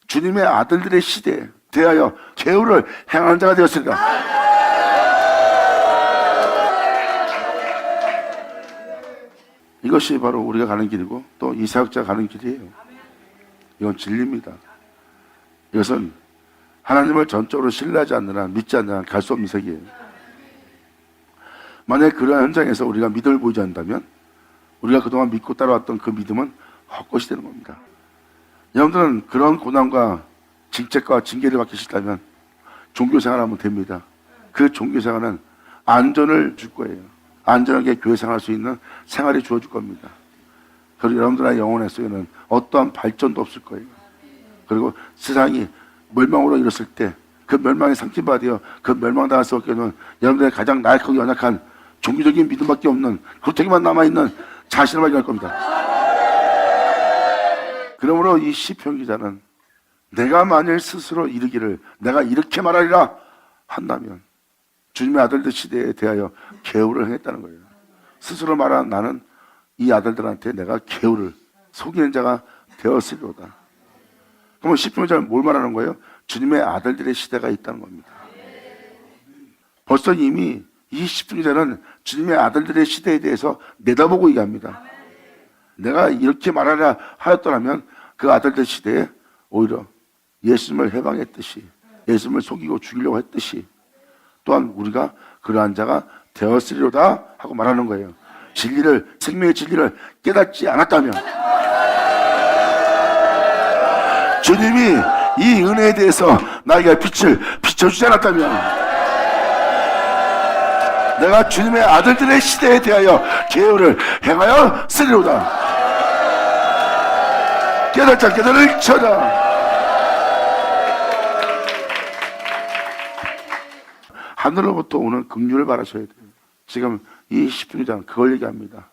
주님의 아들들의 시대에 대하여 계율을 행하는 자가 되었으리라. 이것이 바로 우리가 가는 길이고 또 이 사역자가 가는 길이에요. 이건 진리입니다. 이것은 하나님을 전적으로 신뢰하지 않는 한, 믿지 않는 한 갈 수 없는 세계예요. 만약 그러한 현장에서 우리가 믿음을 보이지 않는다면 우리가 그동안 믿고 따라왔던 그 믿음은 헛것이 되는 겁니다. 여러분들은 그런 고난과 징책과 징계를 받기 싫다면 종교생활 하면 됩니다. 그 종교생활은 안전을 줄 거예요. 안전하게 교회 생활할 수 있는 생활이 주어질 겁니다. 그리고 여러분들의 영혼의 속에는 어떠한 발전도 없을 거예요. 그리고 세상이 멸망으로 이뤘을 때 그 멸망에 상징받아 그 멸망당할 수밖에 없는 여러분들의 가장 나약하고 연약한 종교적인 믿음밖에 없는 그렇게만 남아있는 자신을 발견할 겁니다. 그러므로 이 시편 기자는 내가 만일 스스로 이르기를 내가 이렇게 말하리라 한다면 주님의 아들들 시대에 대하여 계율을 행했다는 거예요. 스스로 말한 나는 이 아들들한테 내가 계율을 속이는 자가 되었으리로다. 그러면 시편 기자는 뭘 말하는 거예요? 주님의 아들들의 시대가 있다는 겁니다. 벌써 이미 이 시편 기자는 주님의 아들들의 시대에 대해서 내다보고 얘기합니다. 내가 이렇게 말하려 하였더라면 그 아들들 시대에 오히려 예수님을 해방했듯이 예수님을 속이고 죽이려고 했듯이 또한 우리가 그러한 자가 되었으리로다 하고 말하는 거예요. 진리를, 생명의 진리를 깨닫지 않았다면 주님이 이 은혜에 대해서 나에게 빛을 비춰주지 않았다면 내가 주님의 아들들의 시대에 대하여 계율을 행하여 쓰리로다. 깨닫자 깨달을 쳐라. 하늘로부터 오는 긍휼을 바라셔야 돼요. 지금 이 시편기자는 그걸 얘기합니다.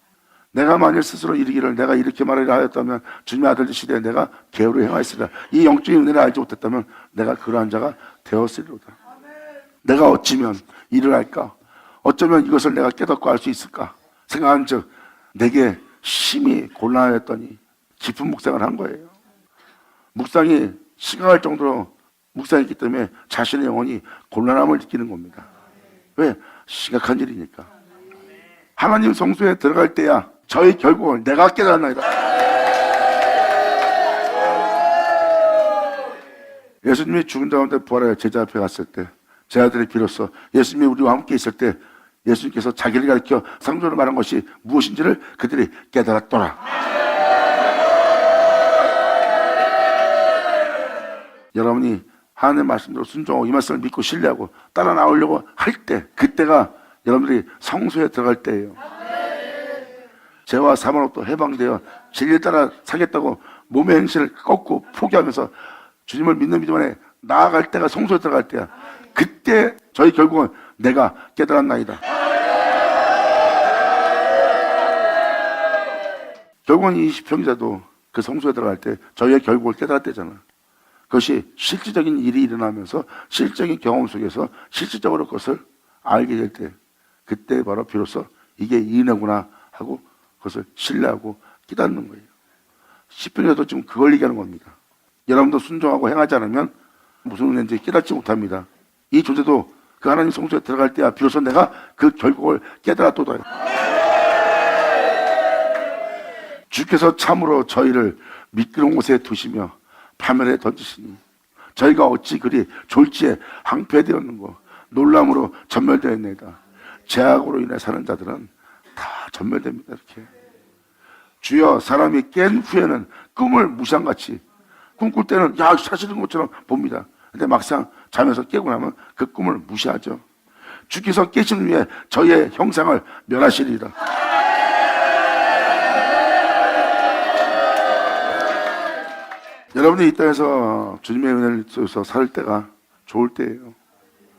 내가 만일 스스로 이르기를 내가 이렇게 말하리라 하였다면 주님의 아들들 시대에 내가 계율을 행하였으리라. 이 영적인 은혜를 알지 못했다면 내가 그러한 자가 되었으리로다. 내가 어찌면 일을 할까? 어쩌면 이것을 내가 깨닫고 알 수 있을까? 생각한 즉 내게 심히 곤란하였더니 깊은 묵상을 한 거예요. 묵상이 심각할 정도로 묵상했기 때문에 자신의 영혼이 곤란함을 느끼는 겁니다. 왜? 심각한 일이니까. 하나님 성소에 들어갈 때야 저의 결국은 내가 깨달았나이다. 예수님이 죽은 가운데 부활하여 제자 앞에 갔을 때 제자들이 비로소 예수님이 우리와 함께 있을 때 예수님께서 자기를 가리켜 상조로 말한 것이 무엇인지를 그들이 깨달았더라. 여러분이 하나님의 말씀대로 순종하고 이 말씀을 믿고 신뢰하고 따라 나오려고 할 때, 그때가 여러분들이 성소에 들어갈 때예요. 죄와 사망으로부터 해방되어 진리를 따라 살겠다고 몸의 행실을 꺾고 포기하면서 주님을 믿는 믿음 안에 나아갈 때가 성소에 들어갈 때야. 그때 저희 결국은 내가 깨달았나이다. 결국은 이 시편기자도 그 성소에 들어갈 때 저희의 결국을 깨달았대잖아. 그것이 실질적인 일이 일어나면서 실질적인 경험 속에서 실질적으로 그것을 알게 될 때, 그때 바로 비로소 이게 은혜구나 하고 그것을 신뢰하고 깨닫는 거예요. 시편에도 지금 그걸 얘기하는 겁니다. 여러분도 순종하고 행하지 않으면 무슨 은혜인지 깨닫지 못합니다. 이 존재도 그 하나님 성소에 들어갈 때야 비로소 내가 그 결국을 깨달았도다. 주께서 참으로 저희를 미끄러운 곳에 두시며 파멸에 던지시니 저희가 어찌 그리 졸지에 항폐되었는고 놀람으로 전멸되었나이다. 죄악으로 인해 사는 자들은 다 전멸됩니다. 이렇게 주여, 사람이 깬 후에는 꿈을 무시한같이 꿈꿀 때는 야 사실인 것처럼 봅니다. 근데 막상 잠에서 깨고 나면 그 꿈을 무시하죠. 주께서 깨신 후에 저희의 형상을 멸하시리라. 여러분이 이 땅에서 주님의 은혜를 입어서 살 때가 좋을 때예요.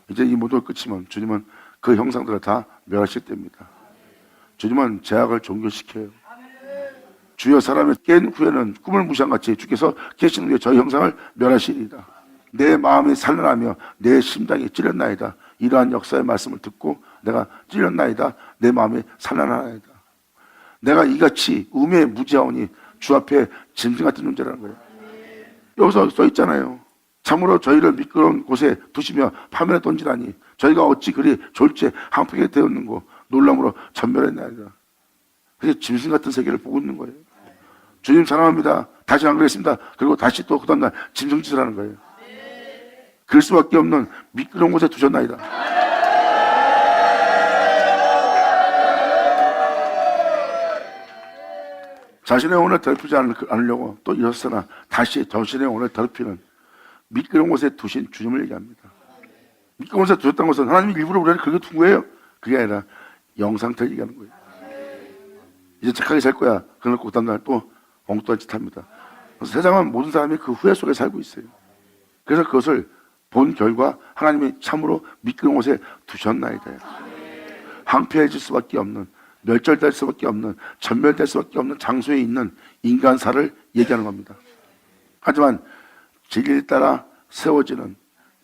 이제 이 모든 끝이면 주님은 그 형상들을 다 멸하실 때입니다. 주님은 죄악을 종결시켜요. 주여, 사람이 깬 후에는 꿈을 무시한같이 주께서 계신 후에 저희 형상을 멸하시리이다. 내 마음이 산란하며 내 심장이 찔렸나이다. 이러한 역사의 말씀을 듣고 내가 찔렸나이다. 내 마음이 산란하나이다. 내가 이같이 음에 무지하오니 주 앞에 짐승 같은 존재라는 거예요. 여기서 써 있잖아요. 참으로 저희를 미끄러운 곳에 두시며 파멸에 던지다니 저희가 어찌 그리 졸지에 항폐하게 되었는고 놀람으로 전멸했나이다. 그래서 짐승 같은 세계를 보고 있는 거예요. 주님 사랑합니다. 다시 안 그랬습니다. 그리고 다시 또 그 다음날 짐승짓을 하는 거예요. 그럴 수밖에 없는 미끄러운 곳에 두셨나이다. 자신의 영혼을 더럽히지 않으려고 또 일어서나 다시 자신의 영혼을 더럽히는 미끄러운 곳에 두신 주님을 얘기합니다. 미끄러운 곳에 두셨다는 것은 하나님이 일부러 우리를 그렇게 둔 거예요. 그게 아니라 영상태를 얘기하는 거예요. 이제 착하게 살 거야. 그러고 그 다음날 또 엉뚱한 짓 합니다. 그래서 세상은 모든 사람이 그 후회 속에 살고 있어요. 그래서 그것을 본 결과 하나님이 참으로 미끄러운 곳에 두셨나이다. 항폐해질 수밖에 없는, 멸절될 수밖에 없는, 전멸될 수밖에 없는 장소에 있는 인간사를 얘기하는 겁니다. 하지만 진리에 따라 세워지는,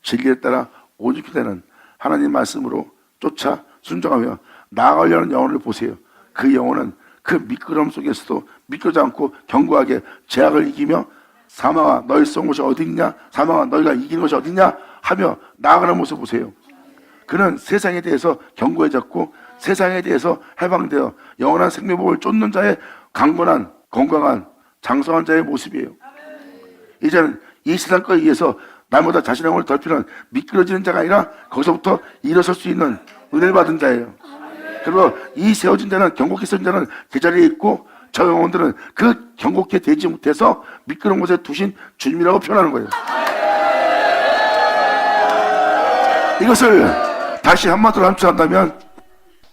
진리에 따라 오죽게 되는 하나님 말씀으로 쫓아 순종하며 나아가려는 영혼을 보세요. 그 영혼은 그 미끄러움 속에서도 미끄러지 않고 견고하게 죄악을 이기며 사망아 너희 쏜 곳이 어디 있냐? 사망아 너희가 이기는 것이 어디 있냐? 하며 나아가는 모습 보세요. 그는 세상에 대해서 견고해졌고 세상에 대해서 해방되어 영원한 생명복을 쫓는 자의 강건한 건강한 장성한 자의 모습이에요. 이제는 이 세상 거에 의해서 날마다 자신의 영혼을 더럽히는 미끄러지는 자가 아니라 거기서부터 일어설 수 있는 은혜를 받은 자예요. 그리고 이 세워진 자는, 경고케 세워진 자는 그 자리에 있고 저 영혼들은 그 경고케 되지 못해서 미끄러운 곳에 두신 주님이라고 표현하는 거예요. 이것을 다시 한마디로 함축한다면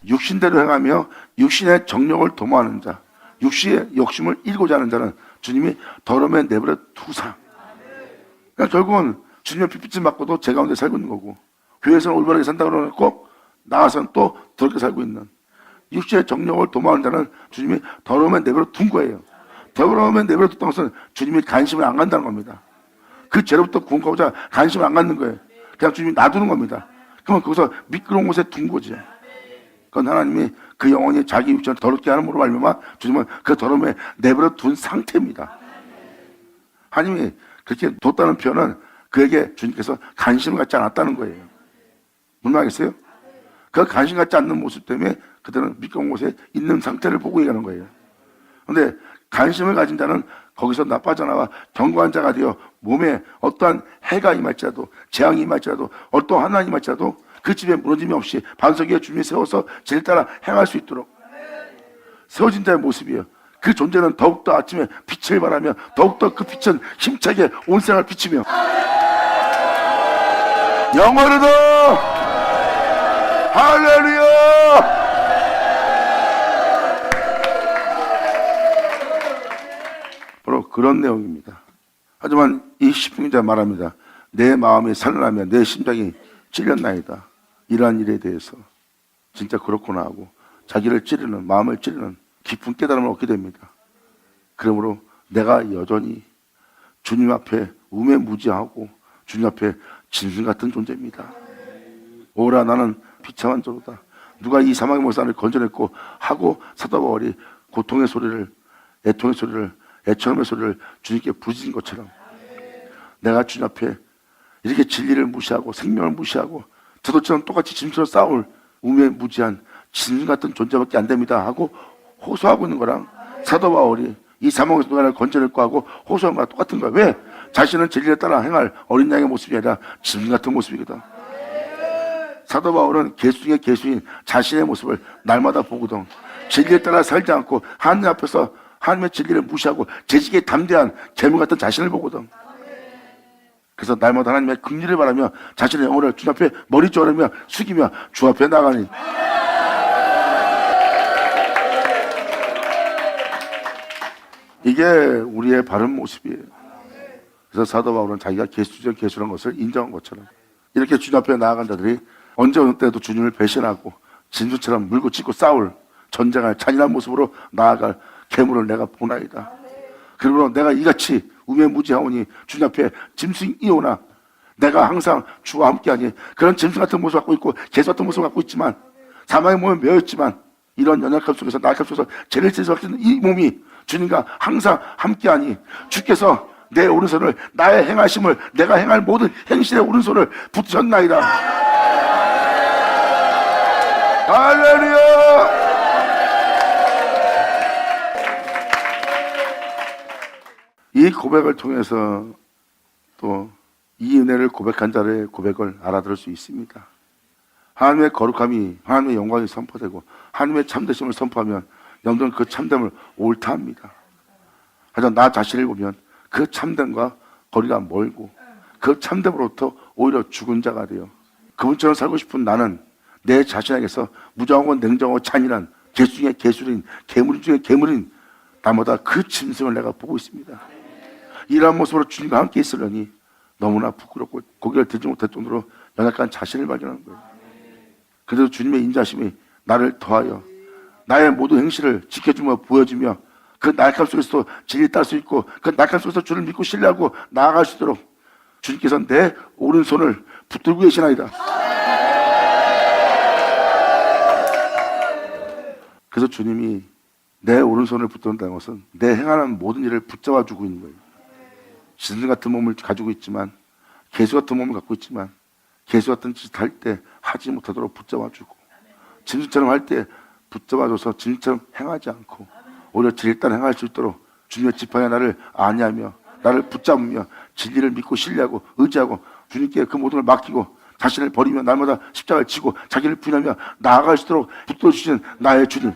육신대로 행하며 육신의 정욕을 도모하는 자, 육신의 욕심을 이루고자 하는 자는 주님이 더러움에 내버려 두사. 그러니까 결국은 주님의 빛빛을 맞고도 제 가운데 살고 있는 거고, 교회에서는 올바르게 산다고 그러고 나가서는 또 더럽게 살고 있는 육신의 정욕을 도모하는 자는 주님이 더러움에 내버려 둔 거예요. 더러움에 내버려 뒀다는 것은 주님이 관심을 안 간다는 겁니다. 그 죄로부터 구원하고자 관심을 안 갖는 거예요. 그냥 주님이 놔두는 겁니다. 그러면 거기서 미끄러운 곳에 둔 거지. 그건 하나님이 그 영혼이 자기 육신을 더럽게 하는으로 말미암아 주님은 그 더러움에 내버려 둔 상태입니다. 하나님이 그렇게 뒀다는 표현은 그에게 주님께서 관심을 갖지 않았다는 거예요. 무슨 말이겠어요? 그 관심 갖지 않는 모습 때문에 그들은 미끄러운 곳에 있는 상태를 보고 얘기하는 거예요. 그런데 관심을 가진 자는 거기서 빠져나와 견고한 자가 되어 몸에 어떠한 해가 임할지라도, 재앙이 임할지라도, 어떠한 환난이 임할지라도 그 집에 무너짐이 없이 반석 위에 주님이 세워서 진리를 따라 행할 수 있도록 세워진 자의 모습이에요. 그 존재는 더욱더 아침에 빛을 발하며 더욱더 그 빛은 힘차게 온 세상을 비치며 영원히도 할렐루야. 바로 그런 내용입니다. 하지만 이 시편기자 말합니다. 내 마음이 살라며 내 심장이 찔렸나이다. 이러한 일에 대해서 진짜 그렇구나 하고 자기를 찌르는, 마음을 찌르는 깊은 깨달음을 얻게 됩니다. 그러므로 내가 여전히 주님 앞에 우매무지하고 주님 앞에 짐승 같은 존재입니다. 오라 나는 비참한 자로다. 누가 이 사망의 몸에서 나를 건져냈고 하고 사도 바울이 고통의 소리를, 애통의 소리를, 애처럼의 소리를 주님께 부르짖은 것처럼 내가 주님 앞에 이렇게 진리를 무시하고 생명을 무시하고 저도처럼 똑같이 짐승으로 싸울 우매무지한 짐승 같은 존재밖에 안 됩니다 하고 호소하고 있는 거랑 사도 바울이 이 사망에서 누가 나를 건져냈고 하고 호소한 거랑 똑같은 거야. 왜? 자신은 진리에 따라 행할 어린 양의 모습이 아니라 짐승 같은 모습이거든. 사도 바울은 개수 중에 개수인 자신의 모습을 날마다 보거든. 진리에 따라 살지 않고 하나님 앞에서 하나님의 진리를 무시하고 재직에 담대한 괴물 같은 자신을 보거든. 그래서 날마다 하나님의 긍휼을 바라며 자신의 영혼을 주 앞에 머리 조아리며 숙이며 주 앞에 나가니 이게 우리의 바른 모습이에요. 그래서 사도 바울은 자기가 개수적 개수라는 것을 인정한 것처럼 이렇게 주님 앞에 나아간 자들이 언제 어느 때도 주님을 배신하고 진주처럼 물고 찢고 싸울 전쟁할 잔인한 모습으로 나아갈 괴물을 내가 보나이다. 그러므로 내가 이같이 우매무지하오니 주님 앞에 짐승이오나 내가 항상 주와 함께하니 그런 짐승 같은 모습을 갖고 있고 개수 같은 모습을 갖고 있지만 사망의 몸에 매였지만 이런 연약함 속에서 나약함 속에서 죄를 지을 수 없는 이 몸이 주님과 항상 함께하니 주께서 내 오른손을 나의 행하심을 내가 행할 모든 행실의 오른손을 붙으셨나이다. 할렐루야. 이 고백을 통해서 또 이 은혜를 고백한 자의 고백을 알아들을 수 있습니다. 하나님의 거룩함이, 하나님의 영광이 선포되고 하나님의 참되심을 선포하면 여러분들은 그 참됨을 옳다 합니다. 하지만 나 자신을 보면 그 참됨과 거리가 멀고 그 참됨으로부터 오히려 죽은 자가 돼요. 그분처럼 살고 싶은 나는 내 자신에게서 무정하고 냉정하고 잔인한 개수 중에 개수인 괴물 중에 괴물인 나보다 그 짐승을 내가 보고 있습니다. 이러한 모습으로 주님과 함께 있으려니 너무나 부끄럽고 고개를 들지 못할 정도로 연약한 자신을 발견하는 거예요. 그래서 주님의 인자심이 나를 더하여 나의 모든 행실을 지켜주며 보여주며 그 날감 속에서도 진리 딸 수 있고 그 날감 속에서 주를 믿고 신뢰하고 나아갈 수 있도록 주님께서 내 오른손을 붙들고 계시나이다. 그래서 주님이 내 오른손을 붙든다는 것은 내 행하는 모든 일을 붙잡아 주고 있는 거예요. 짐승 같은 몸을 가지고 있지만 개수 같은 몸을 갖고 있지만 개수 같은 짓을 할 때 하지 못하도록 붙잡아 주고 짐승처럼 할 때 붙잡아 줘서 짐승처럼 행하지 않고 오히려 진리를 따라 행할 수 있도록 주님의 지팡이에 나를 안위하며 나를 붙잡으며 진리를 믿고 신뢰하고 의지하고 주님께 그 모든 걸 맡기고 자신을 버리며 날마다 십자가를 지고 자기를 부인하며 나아갈 수 있도록 붙들어주시는 나의 주님.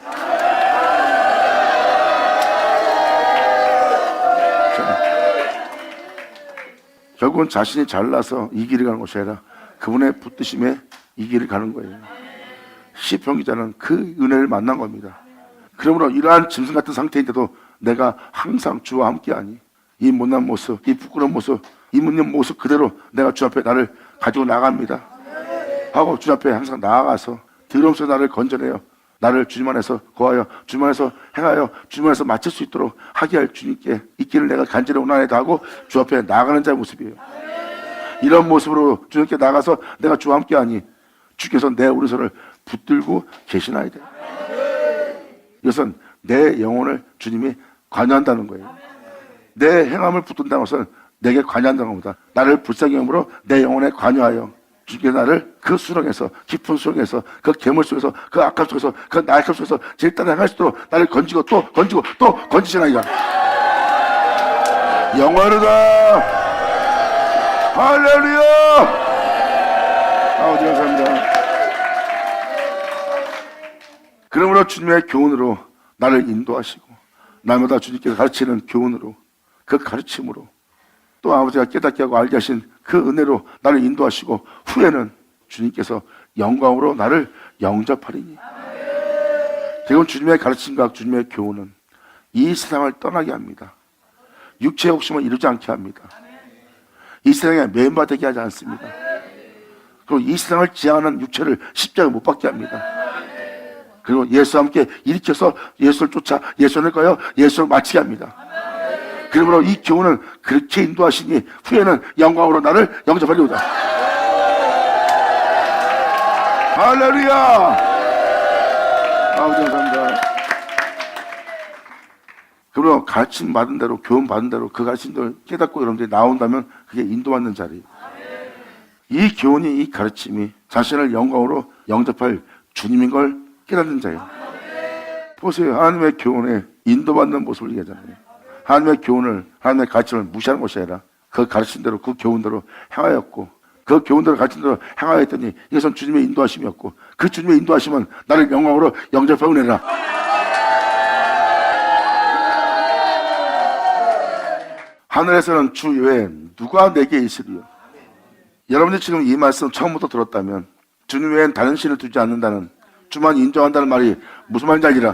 결국은 자신이 잘나서 이 길을 가는 것이 아니라 그분의 붙드심에 이 길을 가는 거예요. 시편 기자는 그 은혜를 만난 겁니다. 그러므로 이러한 짐승 같은 상태인데도 내가 항상 주와 함께하니 이 못난 모습, 이 부끄러운 모습, 이 묻는 모습 그대로 내가 주 앞에 나를 가지고 나갑니다 하고 주 앞에 항상 나아가서 더러움에서 나를 건져내요. 나를 주님 안에서 거하여 주님 안에서 행하여 주님 안에서 마칠 수 있도록 하게 할 주님께 이 길을 내가 간절히 원하다 하고 주 앞에 나아가는 자의 모습이에요. 이런 모습으로 주님께 나가서 내가 주와 함께하니 주께서 내 오른손을 붙들고 계시나이다. 이것은 내 영혼을 주님이 관여한다는 거예요. 내 행함을 붙든다는 것은 내게 관여한다는 겁니다. 나를 불쌍히 여김으로 내 영혼에 관여하여 주께서 나를 그 수렁에서 깊은 수렁에서 그 괴물 속에서 그 악함 속에서 그 나약함 속에서 제일 따라 행할 수 있도록 나를 건지고 또 건지고 또 건지시나이다. 영원하다. 할렐루야. 아버지 감사합니다. 그러므로 주님의 교훈으로 나를 인도하시고 날마다 주님께서 가르치는 교훈으로 그 가르침으로 또 아버지가 깨닫게 하고 알게 하신 그 은혜로 나를 인도하시고 후에는 주님께서 영광으로 나를 영접하리니. 결국 주님의 가르침과 주님의 교훈은 이 세상을 떠나게 합니다. 육체의 욕심을 이루지 않게 합니다. 이 세상에 매인받게 하지 않습니다. 그리고 이 세상을 지향하는 육체를 십자가에 못 박게 합니다. 그리고 예수와 함께 일으켜서 예수를 쫓아 예수를 거여 예수를 마치게 합니다. 그러므로 이 교훈은 그렇게 인도하시니 후에는 영광으로 나를 영접하리로다. 할렐루야. 아버지 감사합니다. 그러므로 가르침 받은 대로 교훈 받은 대로 그 가르침을 깨닫고 여러분들이 나온다면 그게 인도받는 자리예요. 이 교훈이 이 가르침이 자신을 영광으로 영접할 주님인 걸 깨닫는 자예요. 보세요. 하나님의 교훈에 인도받는 모습을 얘기하잖아요. 하나님의 교훈을, 하나님의 가르침을 무시하는 것이 아니라 그 가르침대로 그 교훈대로 행하였고 그 교훈대로 가르침대로 행하였더니 이것은 주님의 인도하심이었고 그 주님의 인도하심은 나를 영광으로 영접하고 내라. 하늘에서는 주 외에 누가 내게 있으리요. 여러분들 지금 이 말씀 처음부터 들었다면 주님 외엔 다른 신을 두지 않는다는, 주만 인정한다는 말이 무슨 말인지 알리라.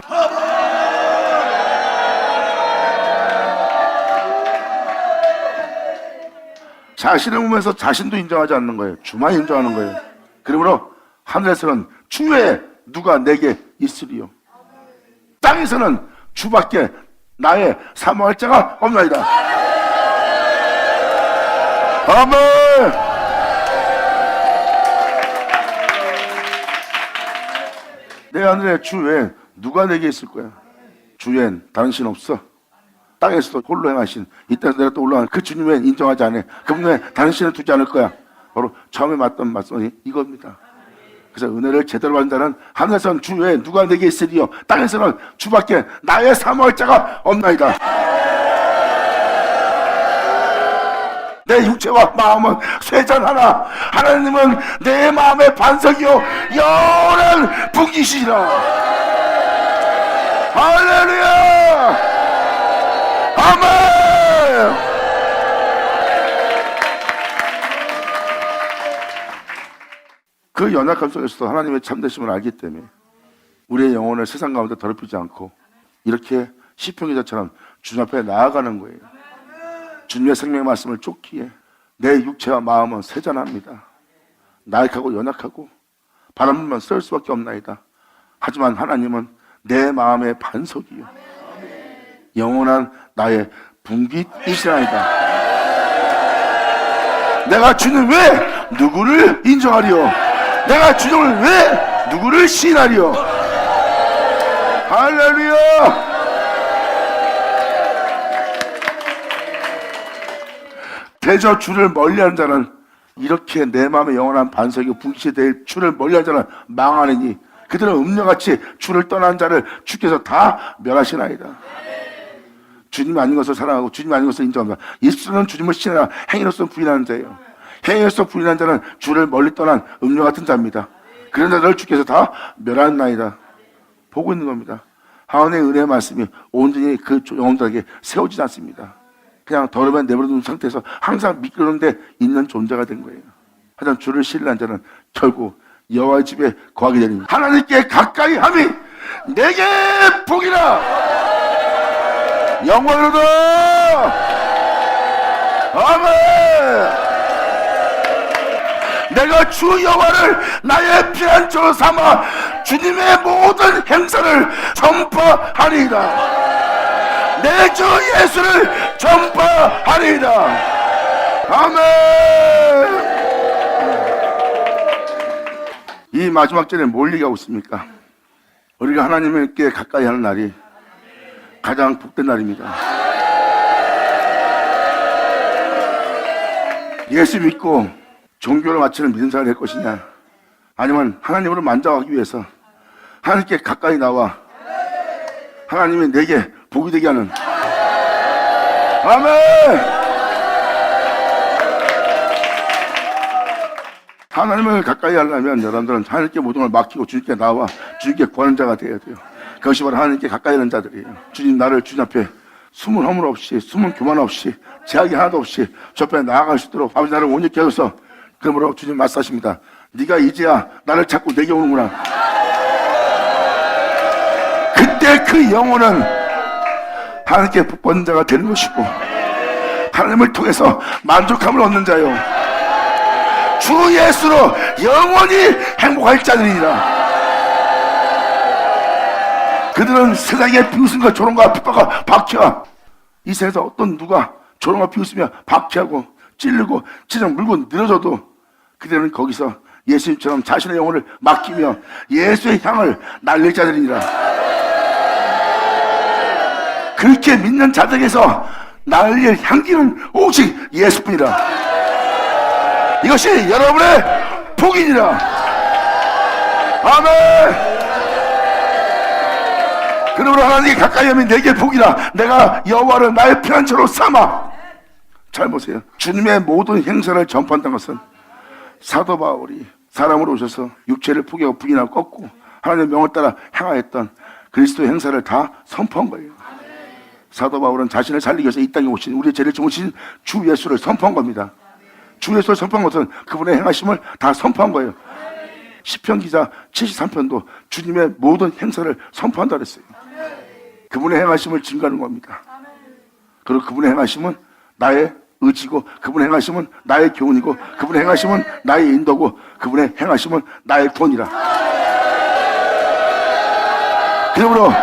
자신을 보면서 자신도 인정하지 않는 거예요. 주만 인정하는 거예요. 그러므로 하늘에서는 주 외에 누가 내게 있으리요. 땅에서는 주밖에 나의 사모할 자가 없나이다. 아멘. 내 하늘에 주 외에 누가 내게 있을 거야. 주 외엔 다른 신 없어. 땅에서도 홀로 행하신, 이 땅에서 내가 또 올라가는 그 주님 외엔 인정하지 않아. 그분 외에 다른 신을 두지 않을 거야. 바로 처음에 맞던 말씀이 이겁니다. 그래서 은혜를 제대로 받는 자는 하늘에서는 주 외에 누가 내게 있으리요. 땅에서는 주밖에 나의 사모할 자가 없나이다. 내 육체와 마음은 쇠잔하나 하나님은 내 마음의 반석이요 영원한 분기시라. 할렐루야. 아멘. 그 연약함 속에서도 하나님의 참되심을 알기 때문에 우리의 영혼을 세상 가운데 더럽히지 않고 이렇게 시편 기자처럼 주님 앞에 나아가는 거예요. 주님의 생명의 말씀을 쫓기에 내 육체와 마음은 세잔합니다. 나약하고 연약하고 바람 불면 쓸 수밖에 없나이다. 하지만 하나님은 내 마음의 반석이요 영원한 나의 분깃이시나이다. 내가 주는 왜 누구를 인정하리요? 내가 주님을 왜 누구를 시인하리요? 할렐루야. 대저 주를 멀리하는 자는 이렇게 내 마음의 영원한 반석이고 분깃이 될 주를 멀리하는 자는 망하느니 그들은 음녀같이 주를 떠난 자를 주께서 다 멸하시나이다. 주님 아닌 것을 사랑하고 주님 아닌 것을 인정합니다. 입술은 주님을 신하나 행위로서는 부인하는 자예요. 행위로서 부인하는 자는 주를 멀리 떠난 음녀 같은 자입니다. 그런 자들을 주께서 다 멸하나이다. 보고 있는 겁니다. 하나님의 은혜의 말씀이 온전히 그 영혼들에게 세워지지 않습니다. 그냥 더러면 내버려둔 상태에서 항상 미끄러운데 있는 존재가 된 거예요. 하지만 주를 신뢰한 자는 결국 여호와의 집에 거하게 되니 하나님께 가까이 함이 내게 복이라. 영광으로다. 아멘. 내가 주 여호와를 나의 피난처로 삼아 주님의 모든 행사를 전파하리이다. 내 주 예수를 전파하리이다. 아멘. 이 마지막 전에 뭘 얘기하고 있습니까? 우리가 하나님께 가까이 하는 날이 가장 복된 날입니다. 예수 믿고 종교를 마치는 믿음 생활을 할 것이냐, 아니면 하나님으로 만져가기 위해서 하나님께 가까이 나와 하나님이 내게 복이 되게 하는. 아멘. 하나님을 가까이 하려면 여러분들은 하나님께 모든 걸 맡기고 주님께 나와 주님께 구하는 자가 되어야 돼요. 그것이 바로 하나님께 가까이 하는 자들이에요. 주님, 나를 주님 앞에 숨은 허물 없이, 숨은 교만 없이, 제약이 하나도 없이 저 앞에 나아갈 수 있도록 아버지 나를 온유케 하셔서, 그러므로 주님 말씀하십니다. 네가 이제야 나를 찾고 내게 오는구나. 그때 그 영혼은 하나님께 복받는 자가 되는 것이고 하나님을 통해서 만족함을 얻는 자요, 주 예수로 영원히 행복할 자들이니라. 그들은 세상에 비웃음과 조롱과 핍박과 박해와 이 세상에서 어떤 누가 조롱과 비웃으며 박해하고 찔르고 지정 물고 늘어져도 그들은 거기서 예수님처럼 자신의 영혼을 맡기며 예수의 향을 날릴 자들이니라. 그렇게 믿는 자들에게서 날릴 향기는 오직 예수뿐이라. 이것이 여러분의 복이니라. 아멘. 그러므로 하나님께 가까이 하면 내게 복이라. 내가 여호와를 나의 피난처로 삼아. 잘 보세요. 주님의 모든 행사를 전파한다는 것은 사도 바울이 사람으로 오셔서 육체를 포기하고 부인하고 꺾고 하나님의 명을 따라 행하였던 그리스도의 행사를 다 선포한 거예요. 사도 바울은 자신을 살리기 위해서 이 땅에 오신 우리의 죄를 짊어진 주 예수를 선포한 겁니다. 주 예수를 선포한 것은 그분의 행하심을 다 선포한 거예요. 시편 기자 73편도 주님의 모든 행사를 선포한다 그랬어요. 그분의 행하심을 증거하는 겁니다. 그리고 그분의 행하심은 나의 의지고, 그분의 행하심은 나의 교훈이고, 그분의 행하심은 나의 인도고, 그분의 행하심은 나의 구원이라. 그러므로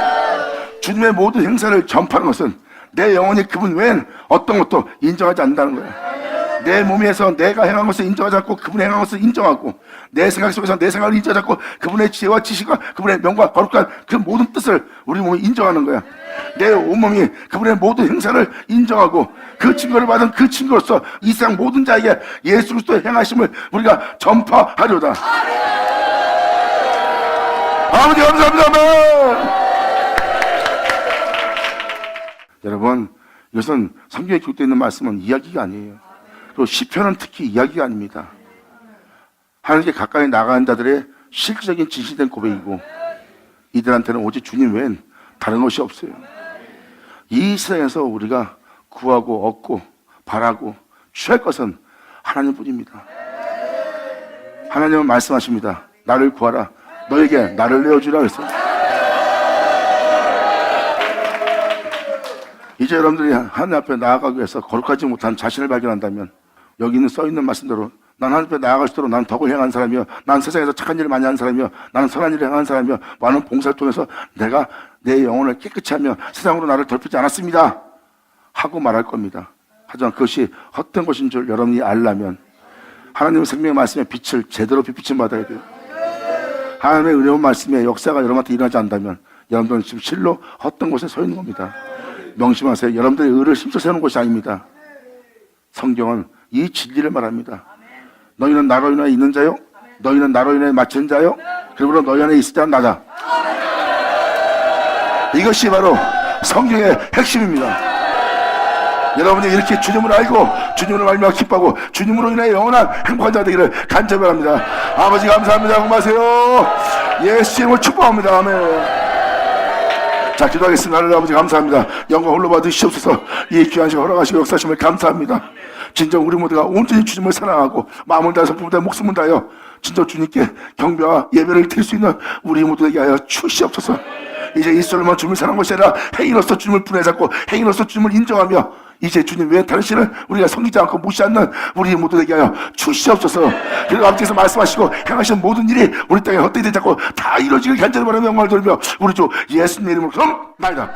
주님의 모든 행사를 전파하는 것은 내 영혼이 그분 외엔 어떤 것도 인정하지 않는다는 거예요. 내 몸에서 내가 행한 것을 인정하지 않고 그분의 행한 것을 인정하고, 내 생각 속에서 내 생각을 인정하지 않고 그분의 지혜와 지식과 그분의 명과 거룩한 그 모든 뜻을 우리 몸이 인정하는 거야. 내 온몸이 그분의 모든 행사를 인정하고 그 증거를 받은 그 증거로서 이 세상 모든 자에게 예수 그리스도의 행하심을 우리가 전파하려다. 아버지 감사합니다. 여러분, 이것은 성경에 기록되어 있는 말씀은 이야기가 아니에요. 그리고 시편은 특히 이야기가 아닙니다. 하나님께 가까이 나가는 자들의 실질적인 진실된 고백이고, 이들한테는 오직 주님 외엔 다른 것이 없어요. 이 세상에서 우리가 구하고 얻고 바라고 취할 것은 하나님뿐입니다. 하나님은 말씀하십니다. 나를 구하라. 너에게 나를 내어주라 그랬어요. 이제 여러분들이 하나님 앞에 나아가기 위해서 거룩하지 못한 자신을 발견한다면, 여기 있는 써있는 말씀대로 난 하나님 앞에 나아갈 수 있도록 난 덕을 행한 사람이요, 난 세상에서 착한 일을 많이 하는 사람이요, 나는 선한 일을 행한 사람이요, 많은 봉사를 통해서 내가 내 영혼을 깨끗이 하며 세상으로 나를 더럽히지 않았습니다 하고 말할 겁니다. 하지만 그것이 헛된 것인 줄 여러분이 알려면 하나님의 생명의 말씀의 빛을 제대로 빛비침 받아야 돼요. 하나님의 은혜로운 말씀의 역사가 여러분한테 일어나지 않는다면 여러분들은 지금 실로 헛된 곳에 서 있는 겁니다. 명심하세요. 여러분들의 의를 힘써 세우는 것이 아닙니다. 성경은 이 진리를 말합니다. 너희는 나로 인하여 있는 자요, 너희는 나로 인하여 마치는 자요, 그러므로 너희 안에 있을 자는 나다. 이것이 바로 성경의 핵심입니다. 여러분이 이렇게 주님을 알고 주님을 말미암아 기뻐하고 주님으로 인하여 영원한 행복한 자 되기를 간절히 바랍니다. 아버지 감사합니다. 고마세요. 예수 이름으로 축복합니다. 아멘. 자, 기도하겠습니다. 하나님 아버지 감사합니다. 영광 홀로 받으시옵소서. 이 귀한 시간 허락하시고 역사하심을 감사합니다. 진정 우리 모두가 온전히 주님을 사랑하고 마음을 다해서 부부다 목숨을 다하여 진정 주님께 경배와 예배를 드릴 수 있는 우리 모두에게 하여 주시옵소서. 이제 입술로만 주님을 사랑하는 것이 아니라 행위로서 주님을 분해잡고 행위로서 주님을 인정하며 이제 주님 외에 다른 신을 우리가 섬기지 않고 무시하는 우리 모두에게 하여 주시옵소서. 그리고 아버지께서 말씀하시고 행하신 모든 일이 우리 땅에 헛되이 되지 않고 다 이루어지길 간절히 바라며 영광을 돌리며 우리 주 예수님의 이름으로 그럼 나이다.